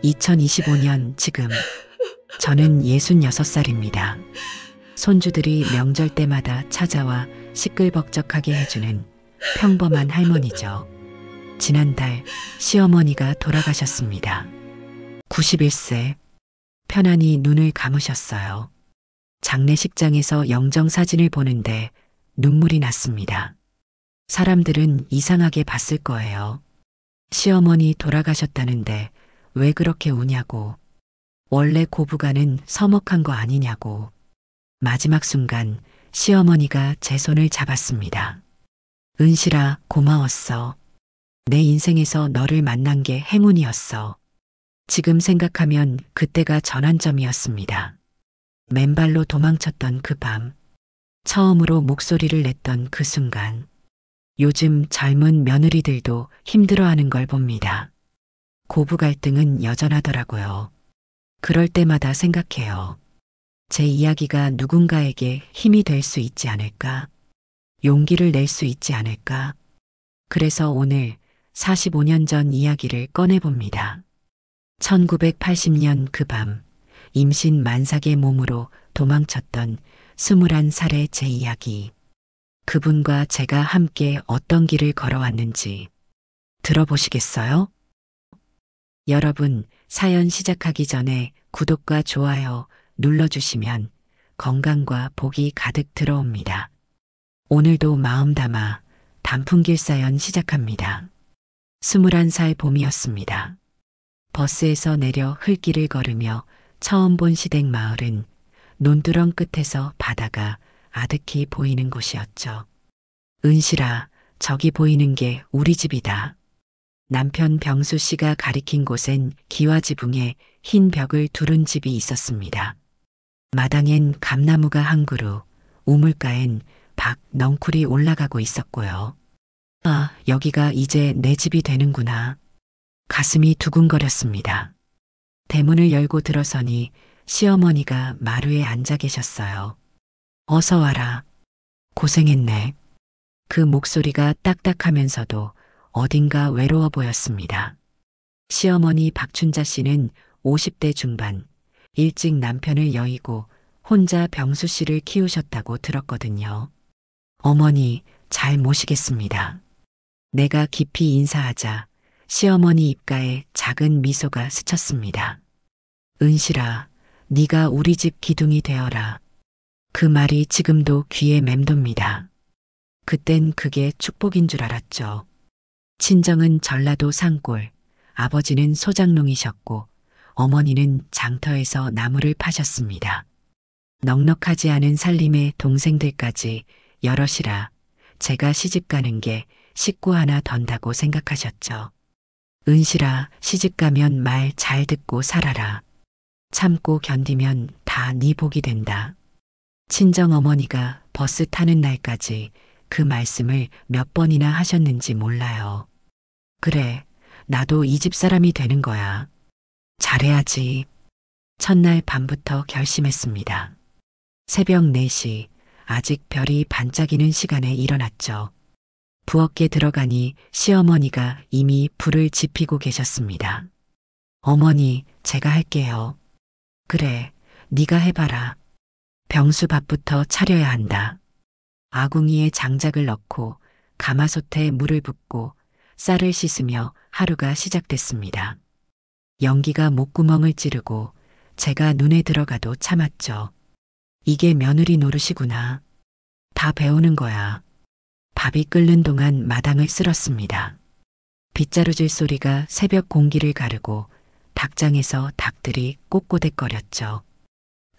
2025년 지금 저는 66살입니다. 손주들이 명절 때마다 찾아와 시끌벅적하게 해주는 평범한 할머니죠. 지난달 시어머니가 돌아가셨습니다. 91세. 편안히 눈을 감으셨어요. 장례식장에서 영정사진을 보는데 눈물이 났습니다. 사람들은 이상하게 봤을 거예요. 시어머니 돌아가셨다는데 왜 그렇게 우냐고. 원래 고부가는 서먹한 거 아니냐고. 마지막 순간 시어머니가 제 손을 잡았습니다. 은실아, 고마웠어. 내 인생에서 너를 만난 게 행운이었어. 지금 생각하면 그때가 전환점이었습니다. 맨발로 도망쳤던 그 밤, 처음으로 목소리를 냈던 그 순간, 요즘 젊은 며느리들도 힘들어하는 걸 봅니다. 고부 갈등은 여전하더라고요. 그럴 때마다 생각해요. 제 이야기가 누군가에게 힘이 될 수 있지 않을까? 용기를 낼 수 있지 않을까? 그래서 오늘 45년 전 이야기를 꺼내봅니다. 1980년 그 밤, 임신 만삭의 몸으로 도망쳤던 21살의 제 이야기. 그분과 제가 함께 어떤 길을 걸어왔는지 들어보시겠어요? 여러분, 사연 시작하기 전에 구독과 좋아요 눌러주시면 건강과 복이 가득 들어옵니다. 오늘도 마음 담아 단풍길 사연 시작합니다. 21살 봄이었습니다. 버스에서 내려 흘길을 걸으며 처음 본 시댁 마을은 논두렁 끝에서 바다가 아득히 보이는 곳이었죠. 은실아, 저기 보이는 게 우리 집이다. 남편 병수 씨가 가리킨 곳엔 기와지붕에 흰 벽을 두른 집이 있었습니다. 마당엔 감나무가 한 그루, 우물가엔 박 넝쿨이 올라가고 있었고요. 아, 여기가 이제 내 집이 되는구나. 가슴이 두근거렸습니다. 대문을 열고 들어서니 시어머니가 마루에 앉아 계셨어요. 어서 와라. 고생했네. 그 목소리가 딱딱하면서도 어딘가 외로워 보였습니다. 시어머니 박춘자 씨는 50대 중반, 일찍 남편을 여의고 혼자 병수 씨를 키우셨다고 들었거든요. 어머니, 잘 모시겠습니다. 내가 깊이 인사하자 시어머니 입가에 작은 미소가 스쳤습니다. 은실아, 네가 우리 집 기둥이 되어라. 그 말이 지금도 귀에 맴돕니다. 그땐 그게 축복인 줄 알았죠. 친정은 전라도 산골, 아버지는 소장농이셨고 어머니는 장터에서 나무를 파셨습니다. 넉넉하지 않은 살림의 동생들까지 여럿이라 제가 시집가는 게 식구 하나 던다고 생각하셨죠. 은실아, 시집가면 말 잘 듣고 살아라. 참고 견디면 다 네 복이 된다. 친정어머니가 버스 타는 날까지 그 말씀을 몇 번이나 하셨는지 몰라요. 그래, 나도 이 집 사람이 되는 거야. 잘해야지. 첫날 밤부터 결심했습니다. 새벽 4시, 아직 별이 반짝이는 시간에 일어났죠. 부엌에 들어가니 시어머니가 이미 불을 지피고 계셨습니다. 어머니, 제가 할게요. 그래, 네가 해봐라. 병수밥부터 차려야 한다. 아궁이에 장작을 넣고 가마솥에 물을 붓고 쌀을 씻으며 하루가 시작됐습니다. 연기가 목구멍을 찌르고 제가 눈에 들어가도 참았죠. 이게 며느리 노릇이구나. 다 배우는 거야. 밥이 끓는 동안 마당을 쓸었습니다. 빗자루질 소리가 새벽 공기를 가르고 닭장에서 닭들이 꼬꼬댁거렸죠.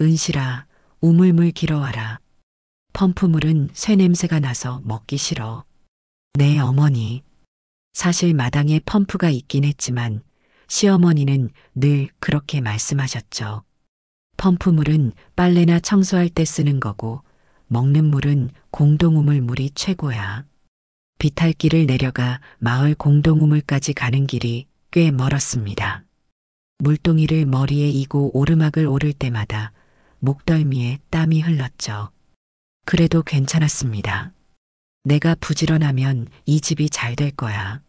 은실아, 우물물 길어와라. 펌프물은 쇠냄새가 나서 먹기 싫어. 네, 어머니. 사실 마당에 펌프가 있긴 했지만 시어머니는 늘 그렇게 말씀하셨죠. 펌프물은 빨래나 청소할 때 쓰는 거고 먹는 물은 공동우물 물이 최고야. 비탈길을 내려가 마을 공동우물까지 가는 길이 꽤 멀었습니다. 물동이를 머리에 이고 오르막을 오를 때마다 목덜미에 땀이 흘렀죠. 그래도 괜찮았습니다. 내가 부지런하면 이 집이 잘 될 거야.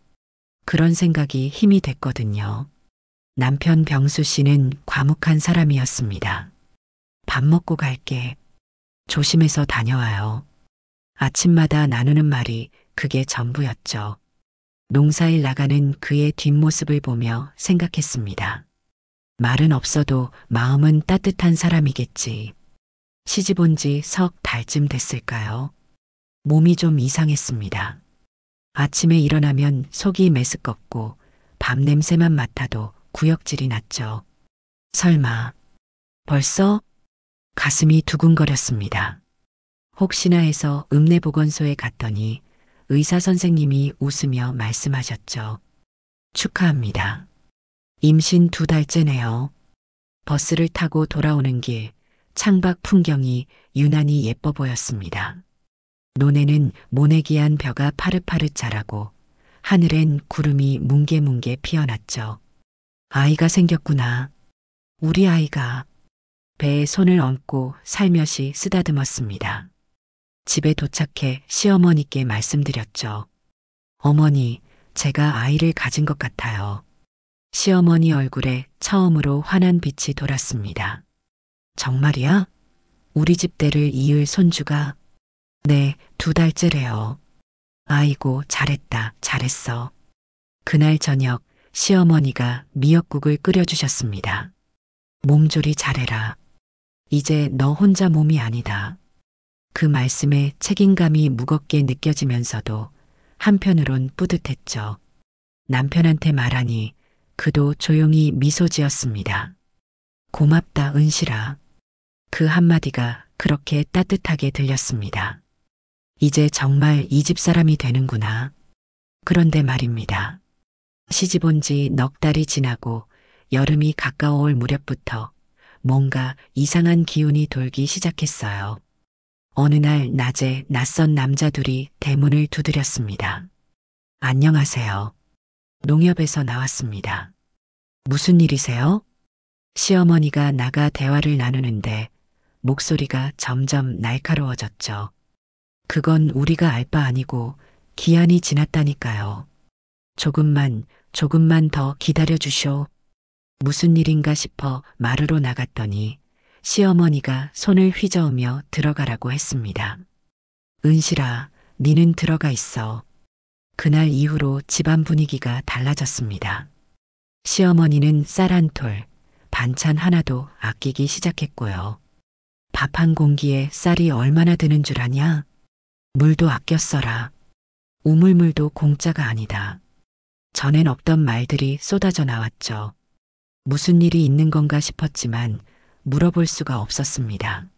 그런 생각이 힘이 됐거든요. 남편 병수 씨는 과묵한 사람이었습니다. 밥 먹고 갈게. 조심해서 다녀와요. 아침마다 나누는 말이 그게 전부였죠. 농사일 나가는 그의 뒷모습을 보며 생각했습니다. 말은 없어도 마음은 따뜻한 사람이겠지. 시집 온 지 석 달쯤 됐을까요? 몸이 좀 이상했습니다. 아침에 일어나면 속이 메스껍고 밤 냄새만 맡아도 구역질이 났죠. 설마 벌써? 가슴이 두근거렸습니다. 혹시나 해서 읍내보건소에 갔더니 의사 선생님이 웃으며 말씀하셨죠. 축하합니다. 임신 2달째네요. 버스를 타고 돌아오는 길 창밖 풍경이 유난히 예뻐 보였습니다. 논에는 모내기한 벼가 파릇파릇 자라고 하늘엔 구름이 뭉게뭉게 피어났죠. 아이가 생겼구나. 우리 아이가. 배에 손을 얹고 살며시 쓰다듬었습니다. 집에 도착해 시어머니께 말씀드렸죠. 어머니, 제가 아이를 가진 것 같아요. 시어머니 얼굴에 처음으로 환한 빛이 돌았습니다. 정말이야? 우리 집대를 이을 손주가? 네, 2달째래요. 아이고, 잘했다, 잘했어. 그날 저녁 시어머니가 미역국을 끓여주셨습니다. 몸조리 잘해라. 이제 너 혼자 몸이 아니다. 그 말씀에 책임감이 무겁게 느껴지면서도 한편으론 뿌듯했죠. 남편한테 말하니 그도 조용히 미소 지었습니다. 고맙다, 은실아. 그 한마디가 그렇게 따뜻하게 들렸습니다. 이제 정말 이 집 사람이 되는구나. 그런데 말입니다. 시집 온 지 넉 달이 지나고 여름이 가까워올 무렵부터 뭔가 이상한 기운이 돌기 시작했어요. 어느 날 낮에 낯선 남자 둘이 대문을 두드렸습니다. 안녕하세요. 농협에서 나왔습니다. 무슨 일이세요? 시어머니가 나가 대화를 나누는데 목소리가 점점 날카로워졌죠. 그건 우리가 알 바 아니고 기한이 지났다니까요. 조금만 더 기다려 주쇼. 무슨 일인가 싶어 마루로 나갔더니 시어머니가 손을 휘저으며 들어가라고 했습니다. 은실아, 니는 들어가 있어. 그날 이후로 집안 분위기가 달라졌습니다. 시어머니는 쌀 한 톨, 반찬 하나도 아끼기 시작했고요. 밥 한 공기에 쌀이 얼마나 드는 줄 아냐? 물도 아껴 써라. 우물물도 공짜가 아니다. 전엔 없던 말들이 쏟아져 나왔죠. 무슨 일이 있는 건가 싶었지만 물어볼 수가 없었습니다.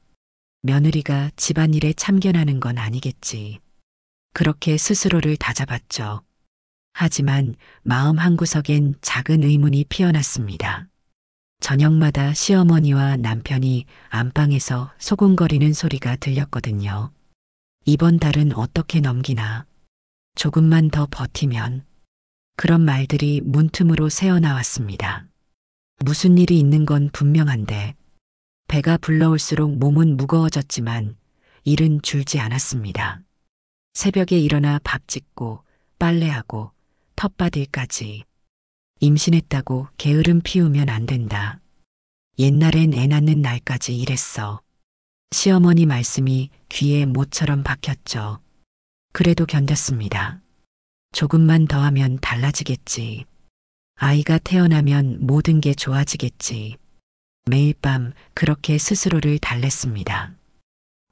며느리가 집안일에 참견하는 건 아니겠지. 그렇게 스스로를 다잡았죠. 하지만 마음 한구석엔 작은 의문이 피어났습니다. 저녁마다 시어머니와 남편이 안방에서 소곤거리는 소리가 들렸거든요. 이번 달은 어떻게 넘기나. 조금만 더 버티면. 그런 말들이 문틈으로 새어나왔습니다. 무슨 일이 있는 건 분명한데 배가 불러올수록 몸은 무거워졌지만 일은 줄지 않았습니다. 새벽에 일어나 밥 짓고 빨래하고 텃밭일까지. 임신했다고 게으름 피우면 안 된다. 옛날엔 애 낳는 날까지 일했어. 시어머니 말씀이 귀에 못처럼 박혔죠. 그래도 견뎠습니다. 조금만 더 하면 달라지겠지. 아이가 태어나면 모든 게 좋아지겠지. 매일 밤 그렇게 스스로를 달랬습니다.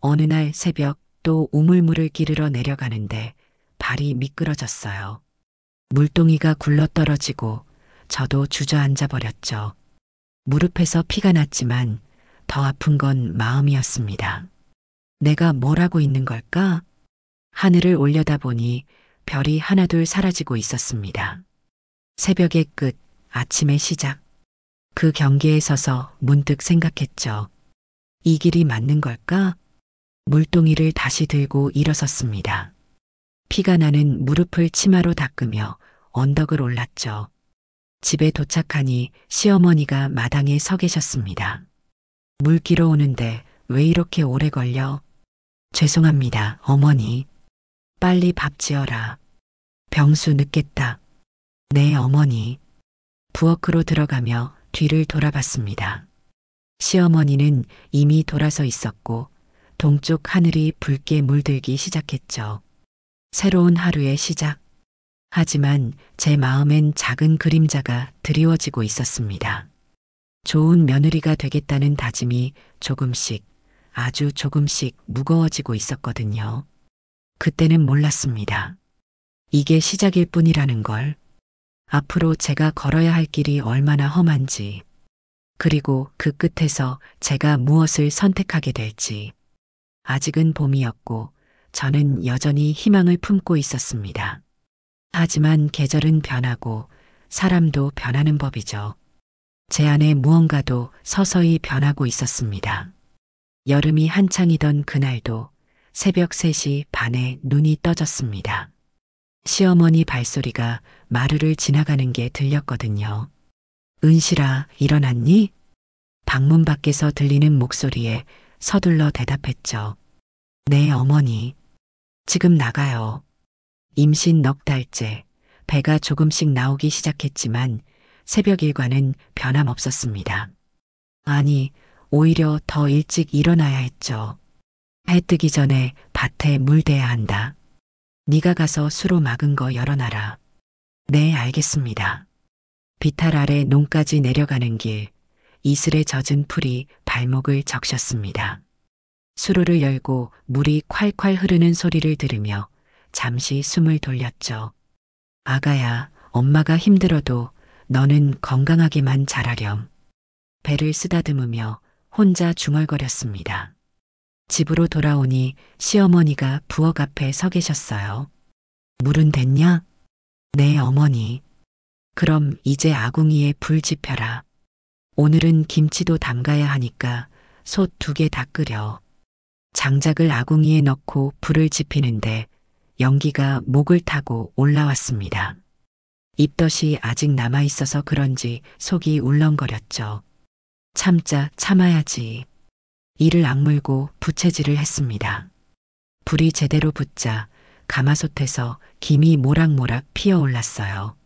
어느 날 새벽 또 우물물을 기르러 내려가는데 발이 미끄러졌어요. 물동이가 굴러떨어지고 저도 주저앉아 버렸죠. 무릎에서 피가 났지만 더 아픈 건 마음이었습니다. 내가 뭘 하고 있는 걸까? 하늘을 올려다보니 별이 하나둘 사라지고 있었습니다. 새벽의 끝, 아침의 시작. 그 경계에 서서 문득 생각했죠. 이 길이 맞는 걸까? 물동이를 다시 들고 일어섰습니다. 피가 나는 무릎을 치마로 닦으며 언덕을 올랐죠. 집에 도착하니 시어머니가 마당에 서 계셨습니다. 물 끼러 오는데 왜 이렇게 오래 걸려? 죄송합니다, 어머니. 빨리 밥 지어라. 병수 늦겠다. 네, 어머니. 부엌으로 들어가며 뒤를 돌아봤습니다. 시어머니는 이미 돌아서 있었고 동쪽 하늘이 붉게 물들기 시작했죠. 새로운 하루의 시작. 하지만 제 마음엔 작은 그림자가 드리워지고 있었습니다. 좋은 며느리가 되겠다는 다짐이 조금씩, 아주 조금씩 무거워지고 있었거든요. 그때는 몰랐습니다. 이게 시작일 뿐이라는 걸. 앞으로 제가 걸어야 할 길이 얼마나 험한지, 그리고 그 끝에서 제가 무엇을 선택하게 될지. 아직은 봄이었고 저는 여전히 희망을 품고 있었습니다. 하지만 계절은 변하고 사람도 변하는 법이죠. 제 안에 무언가도 서서히 변하고 있었습니다. 여름이 한창이던 그날도 새벽 3시 반에 눈이 떠졌습니다. 시어머니 발소리가 마루를 지나가는 게 들렸거든요. 은실아, 일어났니? 방문 밖에서 들리는 목소리에 서둘러 대답했죠. 네, 어머니. 지금 나가요. 임신 넉 달째, 배가 조금씩 나오기 시작했지만 새벽 일과는 변함없었습니다. 아니, 오히려 더 일찍 일어나야 했죠. 해 뜨기 전에 밭에 물 대야 한다. 네가 가서 수로 막은 거 열어놔라. 네, 알겠습니다. 비탈 아래 논까지 내려가는 길, 이슬에 젖은 풀이 발목을 적셨습니다. 수로를 열고 물이 콸콸 흐르는 소리를 들으며 잠시 숨을 돌렸죠. 아가야, 엄마가 힘들어도 너는 건강하게만 자라렴. 배를 쓰다듬으며 혼자 중얼거렸습니다. 집으로 돌아오니 시어머니가 부엌 앞에 서 계셨어요. 물은 됐냐? 네, 어머니. 그럼 이제 아궁이에 불 지펴라. 오늘은 김치도 담가야 하니까 솥 2개 다 끓여. 장작을 아궁이에 넣고 불을 지피는데 연기가 목을 타고 올라왔습니다. 입덧이 아직 남아있어서 그런지 속이 울렁거렸죠. 참아야지. 이를 악물고 부채질을 했습니다. 불이 제대로 붙자 가마솥에서 김이 모락모락 피어올랐어요.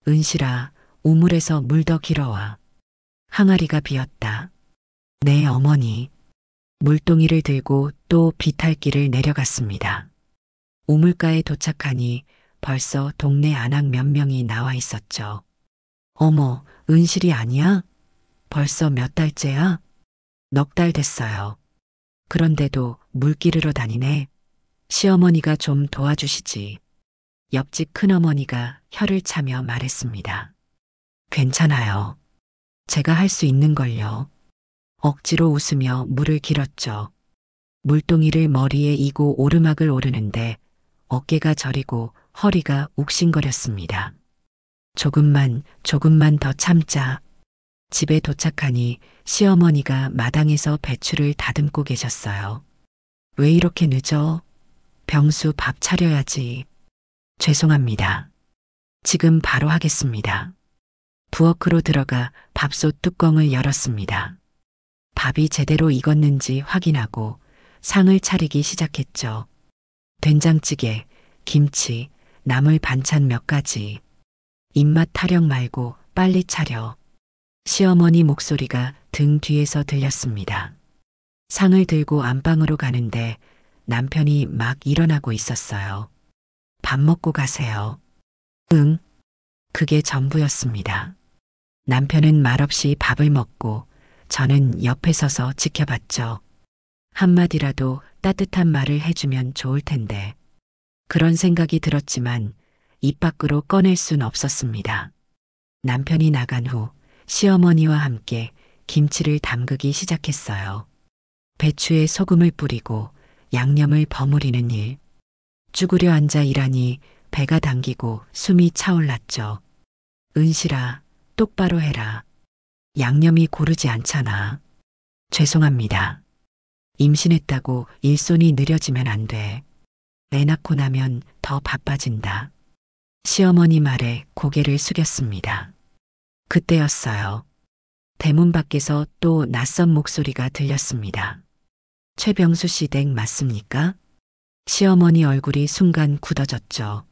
은실아, 우물에서 물 더 길어와. 항아리가 비었다. 네, 어머니. 물동이를 들고 또 비탈길을 내려갔습니다. 우물가에 도착하니 벌써 동네 아낙 몇 명이 나와 있었죠. 어머, 은실이 아니야? 벌써 몇 달째야? 넉 달 됐어요. 그런데도 물 기르러 다니네. 시어머니가 좀 도와주시지. 옆집 큰어머니가 혀를 차며 말했습니다. 괜찮아요. 제가 할 수 있는 걸요. 억지로 웃으며 물을 길었죠. 물동이를 머리에 이고 오르막을 오르는데 어깨가 저리고 허리가 욱신거렸습니다. 조금만 더 참자. 집에 도착하니 시어머니가 마당에서 배추를 다듬고 계셨어요. 왜 이렇게 늦어? 병수 밥 차려야지. 죄송합니다. 지금 바로 하겠습니다. 부엌으로 들어가 밥솥 뚜껑을 열었습니다. 밥이 제대로 익었는지 확인하고 상을 차리기 시작했죠. 된장찌개, 김치, 나물 반찬 몇 가지. 입맛 타령 말고 빨리 차려. 시어머니 목소리가 등 뒤에서 들렸습니다. 상을 들고 안방으로 가는데 남편이 막 일어나고 있었어요. 밥 먹고 가세요. 응. 그게 전부였습니다. 남편은 말없이 밥을 먹고 저는 옆에 서서 지켜봤죠. 한마디라도 따뜻한 말을 해주면 좋을 텐데. 그런 생각이 들었지만 입 밖으로 꺼낼 순 없었습니다. 남편이 나간 후 시어머니와 함께 김치를 담그기 시작했어요. 배추에 소금을 뿌리고 양념을 버무리는 일. 쭈그려 앉아 일하니 배가 당기고 숨이 차올랐죠. 은실아, 똑바로 해라. 양념이 고르지 않잖아. 죄송합니다. 임신했다고 일손이 느려지면 안 돼. 애 낳고 나면 더 바빠진다. 시어머니 말에 고개를 숙였습니다. 그때였어요. 대문 밖에서 또 낯선 목소리가 들렸습니다. 최병수 씨 댁 맞습니까? 시어머니 얼굴이 순간 굳어졌죠.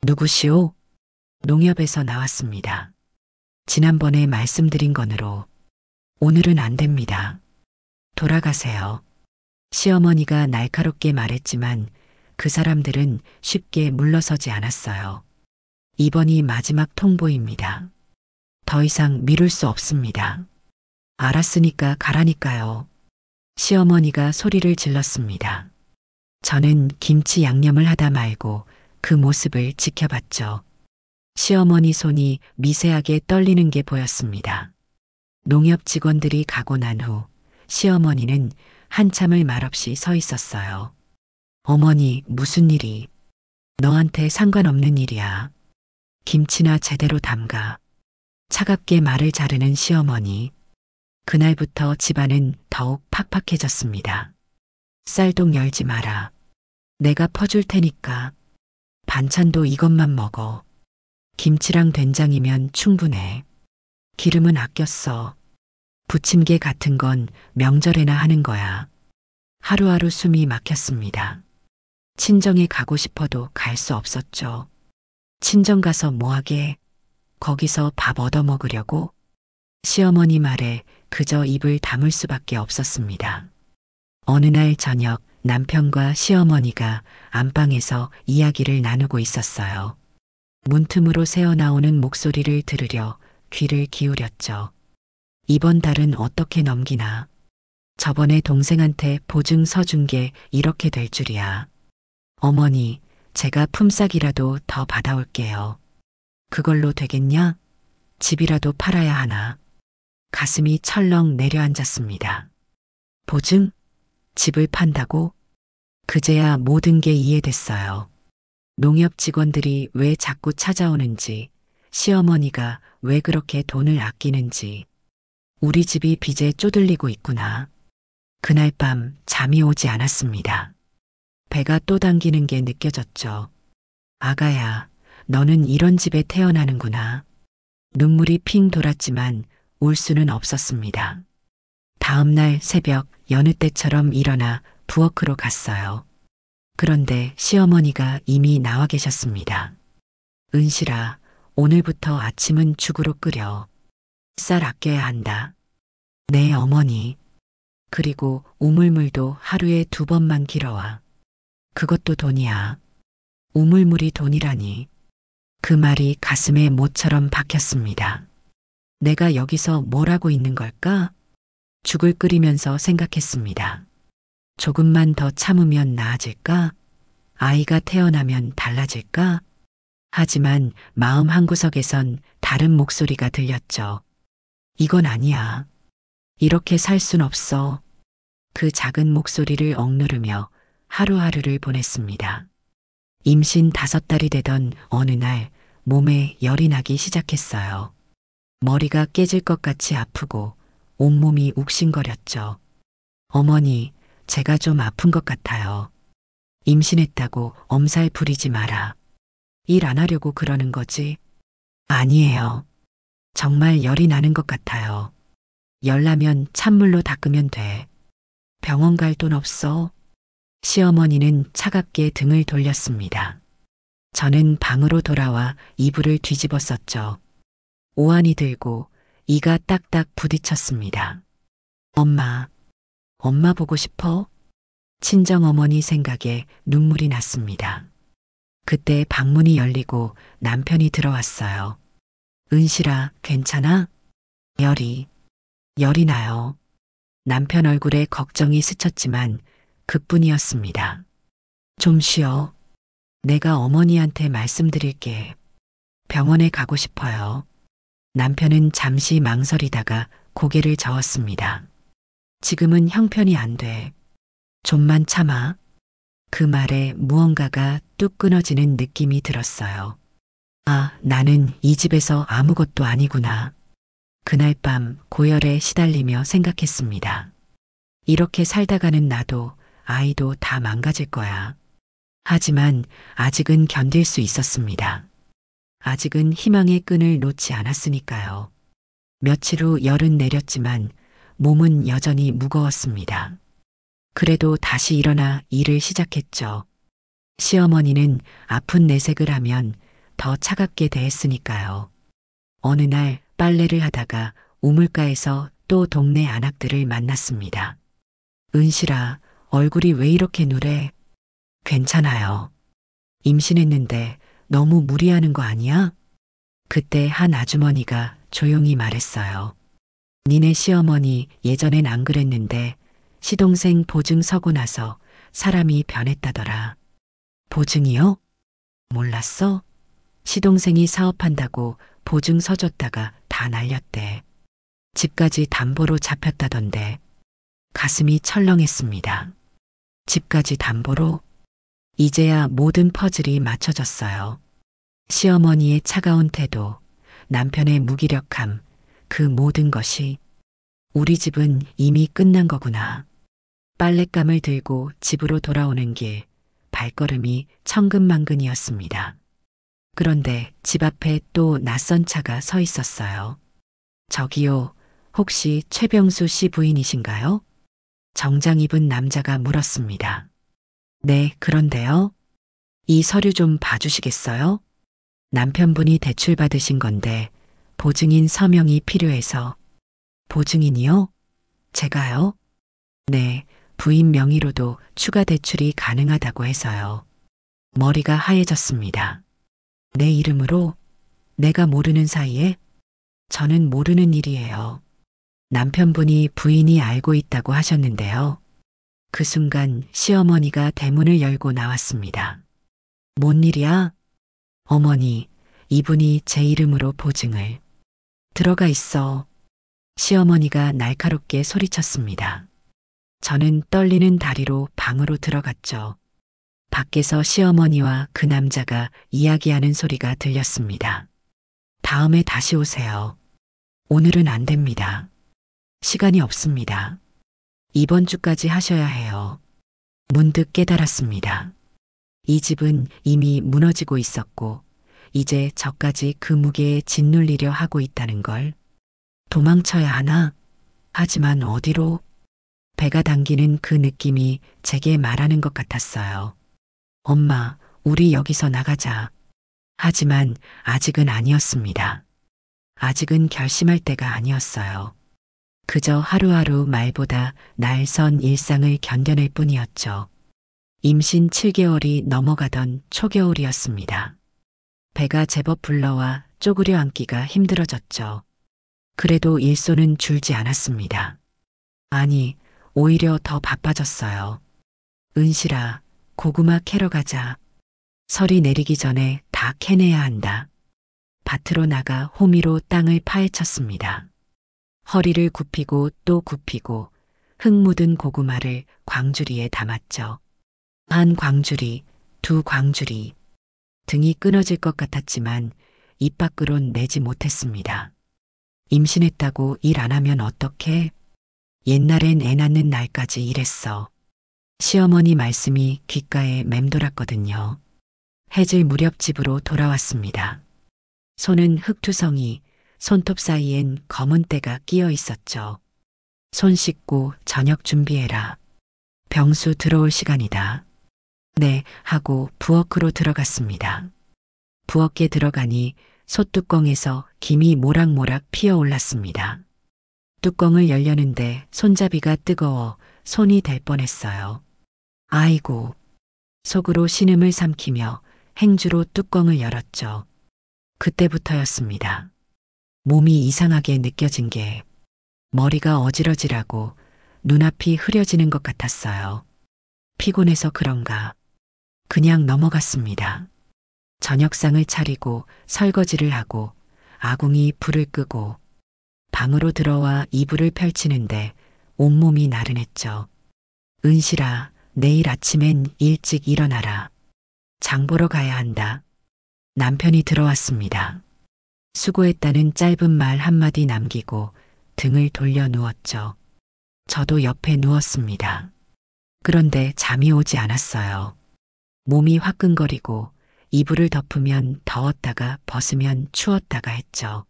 누구시오? 농협에서 나왔습니다. 지난번에 말씀드린 건으로 오늘은 안 됩니다. 돌아가세요. 시어머니가 날카롭게 말했지만 그 사람들은 쉽게 물러서지 않았어요. 이번이 마지막 통보입니다. 더 이상 미룰 수 없습니다. 알았으니까 가라니까요. 시어머니가 소리를 질렀습니다. 저는 김치 양념을 하다 말고 그 모습을 지켜봤죠. 시어머니 손이 미세하게 떨리는 게 보였습니다. 농협 직원들이 가고 난 후 시어머니는 한참을 말없이 서 있었어요. 어머니, 무슨 일이? 너한테 상관없는 일이야. 김치나 제대로 담가. 차갑게 말을 자르는 시어머니. 그날부터 집안은 더욱 팍팍해졌습니다. 쌀동 열지 마라. 내가 퍼줄 테니까. 반찬도 이것만 먹어. 김치랑 된장이면 충분해. 기름은 아껴 써. 부침개 같은 건 명절에나 하는 거야. 하루하루 숨이 막혔습니다. 친정에 가고 싶어도 갈 수 없었죠. 친정 가서 뭐하게? 거기서 밥 얻어 먹으려고? 시어머니 말에 그저 입을 다물 수밖에 없었습니다. 어느 날 저녁 남편과 시어머니가 안방에서 이야기를 나누고 있었어요. 문틈으로 새어나오는 목소리를 들으려 귀를 기울였죠. 이번 달은 어떻게 넘기나? 저번에 동생한테 보증 서준 게 이렇게 될 줄이야. 어머니, 제가 품삯이라도 더 받아올게요. 그걸로 되겠냐? 집이라도 팔아야 하나? 가슴이 철렁 내려앉았습니다. 보증? 집을 판다고? 그제야 모든 게 이해됐어요. 농협 직원들이 왜 자꾸 찾아오는지, 시어머니가 왜 그렇게 돈을 아끼는지, 우리 집이 빚에 쪼들리고 있구나. 그날 밤 잠이 오지 않았습니다. 배가 또 당기는 게 느껴졌죠. 아가야, 너는 이런 집에 태어나는구나. 눈물이 핑 돌았지만 울 수는 없었습니다. 다음 날 새벽 여느 때처럼 일어나 부엌으로 갔어요. 그런데 시어머니가 이미 나와 계셨습니다. 은실아, 오늘부터 아침은 죽으로 끓여. 쌀 아껴야 한다. 네, 어머니. 그리고 우물물도 하루에 2번만 길어와. 그것도 돈이야. 우물물이 돈이라니. 그 말이 가슴에 못처럼 박혔습니다. 내가 여기서 뭘 하고 있는 걸까? 죽을 끓이면서 생각했습니다. 조금만 더 참으면 나아질까? 아이가 태어나면 달라질까? 하지만 마음 한구석에선 다른 목소리가 들렸죠. 이건 아니야. 이렇게 살 순 없어. 그 작은 목소리를 억누르며 하루하루를 보냈습니다. 임신 5달이 되던 어느 날 몸에 열이 나기 시작했어요. 머리가 깨질 것 같이 아프고 온몸이 욱신거렸죠. 어머니, 제가 좀 아픈 것 같아요. 임신했다고 엄살 부리지 마라. 일 안 하려고 그러는 거지? 아니에요. 정말 열이 나는 것 같아요. 열 나면 찬물로 닦으면 돼. 병원 갈 돈 없어? 시어머니는 차갑게 등을 돌렸습니다. 저는 방으로 돌아와 이불을 뒤집었었죠. 오한이 들고 이가 딱딱 부딪혔습니다. 엄마, 엄마 보고 싶어? 친정어머니 생각에 눈물이 났습니다. 그때 방문이 열리고 남편이 들어왔어요. 은실아, 괜찮아? 열이 나요. 남편 얼굴에 걱정이 스쳤지만 그뿐이었습니다. 좀 쉬어. 내가 어머니한테 말씀드릴게. 병원에 가고 싶어요. 남편은 잠시 망설이다가 고개를 저었습니다. 지금은 형편이 안 돼. 좀만 참아. 그 말에 무언가가 뚝 끊어지는 느낌이 들었어요. 아, 나는 이 집에서 아무것도 아니구나. 그날 밤 고열에 시달리며 생각했습니다. 이렇게 살다가는 나도 아이도 다 망가질 거야. 하지만 아직은 견딜 수 있었습니다. 아직은 희망의 끈을 놓지 않았으니까요. 며칠 후 열은 내렸지만 몸은 여전히 무거웠습니다. 그래도 다시 일어나 일을 시작했죠. 시어머니는 아픈 내색을 하면 더 차갑게 대했으니까요. 어느 날 빨래를 하다가 우물가에서 또 동네 아낙들을 만났습니다. 은실아, 얼굴이 왜 이렇게 누래? 괜찮아요. 임신했는데 너무 무리하는 거 아니야? 그때 한 아주머니가 조용히 말했어요. 니네 시어머니 예전엔 안 그랬는데 시동생 보증 서고 나서 사람이 변했다더라. 보증이요? 몰랐어? 시동생이 사업한다고 보증 서줬다가 다 날렸대. 집까지 담보로 잡혔다던데 가슴이 철렁했습니다. 집까지 담보로? 이제야 모든 퍼즐이 맞춰졌어요. 시어머니의 차가운 태도, 남편의 무기력함, 그 모든 것이 우리 집은 이미 끝난 거구나. 빨랫감을 들고 집으로 돌아오는 길, 발걸음이 천근만근이었습니다. 그런데 집 앞에 또 낯선 차가 서 있었어요. 저기요, 혹시 최병수 씨 부인이신가요? 정장 입은 남자가 물었습니다. 네, 그런데요. 이 서류 좀 봐주시겠어요? 남편분이 대출받으신 건데 보증인 서명이 필요해서. 보증인이요? 제가요? 네, 부인 명의로도 추가 대출이 가능하다고 해서요. 머리가 하얘졌습니다. 내 이름으로? 내가 모르는 사이에? 저는 모르는 일이에요. 남편분이 부인이 알고 있다고 하셨는데요. 그 순간 시어머니가 대문을 열고 나왔습니다. 뭔 일이야? 어머니, 이분이 제 이름으로 보증을. 들어가 있어. 시어머니가 날카롭게 소리쳤습니다. 저는 떨리는 다리로 방으로 들어갔죠. 밖에서 시어머니와 그 남자가 이야기하는 소리가 들렸습니다. 다음에 다시 오세요. 오늘은 안 됩니다. 시간이 없습니다. 이번 주까지 하셔야 해요. 문득 깨달았습니다. 이 집은 이미 무너지고 있었고 이제 저까지 그 무게에 짓눌리려 하고 있다는 걸. 도망쳐야 하나? 하지만 어디로? 배가 당기는 그 느낌이 제게 말하는 것 같았어요. 엄마, 우리 여기서 나가자. 하지만 아직은 아니었습니다. 아직은 결심할 때가 아니었어요. 그저 하루하루 말보다 날선 일상을 견뎌낼 뿐이었죠. 임신 7개월이 넘어가던 초겨울이었습니다. 배가 제법 불러와 쪼그려 앉기가 힘들어졌죠. 그래도 일손은 줄지 않았습니다. 아니, 오히려 더 바빠졌어요. 은실아, 고구마 캐러 가자. 설이 내리기 전에 다 캐내야 한다. 밭으로 나가 호미로 땅을 파헤쳤습니다. 허리를 굽히고 또 굽히고 흙 묻은 고구마를 광주리에 담았죠. 한 광주리, 두 광주리. 등이 끊어질 것 같았지만 입 밖으론 내지 못했습니다. 임신했다고 일 안 하면 어떡해? 옛날엔 애 낳는 날까지 일했어. 시어머니 말씀이 귓가에 맴돌았거든요. 해질 무렵 집으로 돌아왔습니다. 손은 흙투성이, 손톱 사이엔 검은 때가 끼어 있었죠. 손 씻고 저녁 준비해라. 병수 들어올 시간이다. 네, 하고 부엌으로 들어갔습니다. 부엌에 들어가니 솥뚜껑에서 김이 모락모락 피어올랐습니다. 뚜껑을 열려는데 손잡이가 뜨거워 손이 될 뻔했어요. 아이고. 속으로 신음을 삼키며 행주로 뚜껑을 열었죠. 그때부터였습니다. 몸이 이상하게 느껴진 게 머리가 어지러지라고 눈앞이 흐려지는 것 같았어요. 피곤해서 그런가 그냥 넘어갔습니다. 저녁상을 차리고 설거지를 하고 아궁이 불을 끄고 방으로 들어와 이불을 펼치는데 온몸이 나른했죠. 은실아, 내일 아침엔 일찍 일어나라. 장 보러 가야 한다. 남편이 들어왔습니다. 수고했다는 짧은 말 한마디 남기고 등을 돌려 누웠죠. 저도 옆에 누웠습니다. 그런데 잠이 오지 않았어요. 몸이 화끈거리고 이불을 덮으면 더웠다가 벗으면 추웠다가 했죠.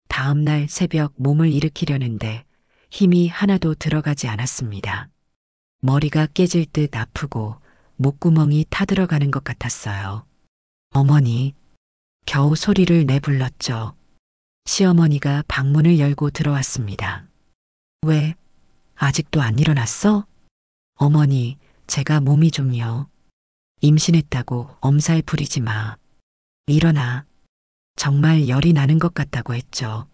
다음 날 새벽 몸을 일으키려는데 힘이 하나도 들어가지 않았습니다. 머리가 깨질 듯 아프고 목구멍이 타들어가는 것 같았어요. 어머니, 겨우 소리를 내불렀죠. 시어머니가 방문을 열고 들어왔습니다. 왜? 아직도 안 일어났어? 어머니, 제가 몸이 좀요. 임신했다고 엄살 부리지 마. 일어나. 정말 열이 나는 것 같다고 했죠.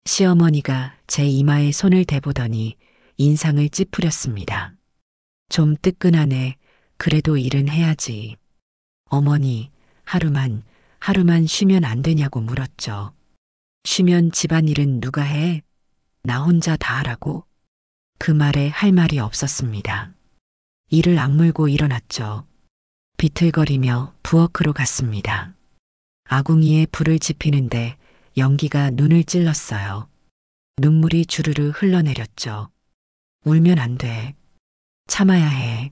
시어머니가 제 이마에 손을 대보더니 인상을 찌푸렸습니다. 좀 뜨끈하네. 그래도 일은 해야지. 어머니, 하루만 쉬면 안 되냐고 물었죠. 쉬면 집안일은 누가 해? 나 혼자 다 하라고? 그 말에 할 말이 없었습니다. 이를 악물고 일어났죠. 비틀거리며 부엌으로 갔습니다. 아궁이에 불을 지피는데 연기가 눈을 찔렀어요. 눈물이 주르르 흘러내렸죠. 울면 안 돼. 참아야 해.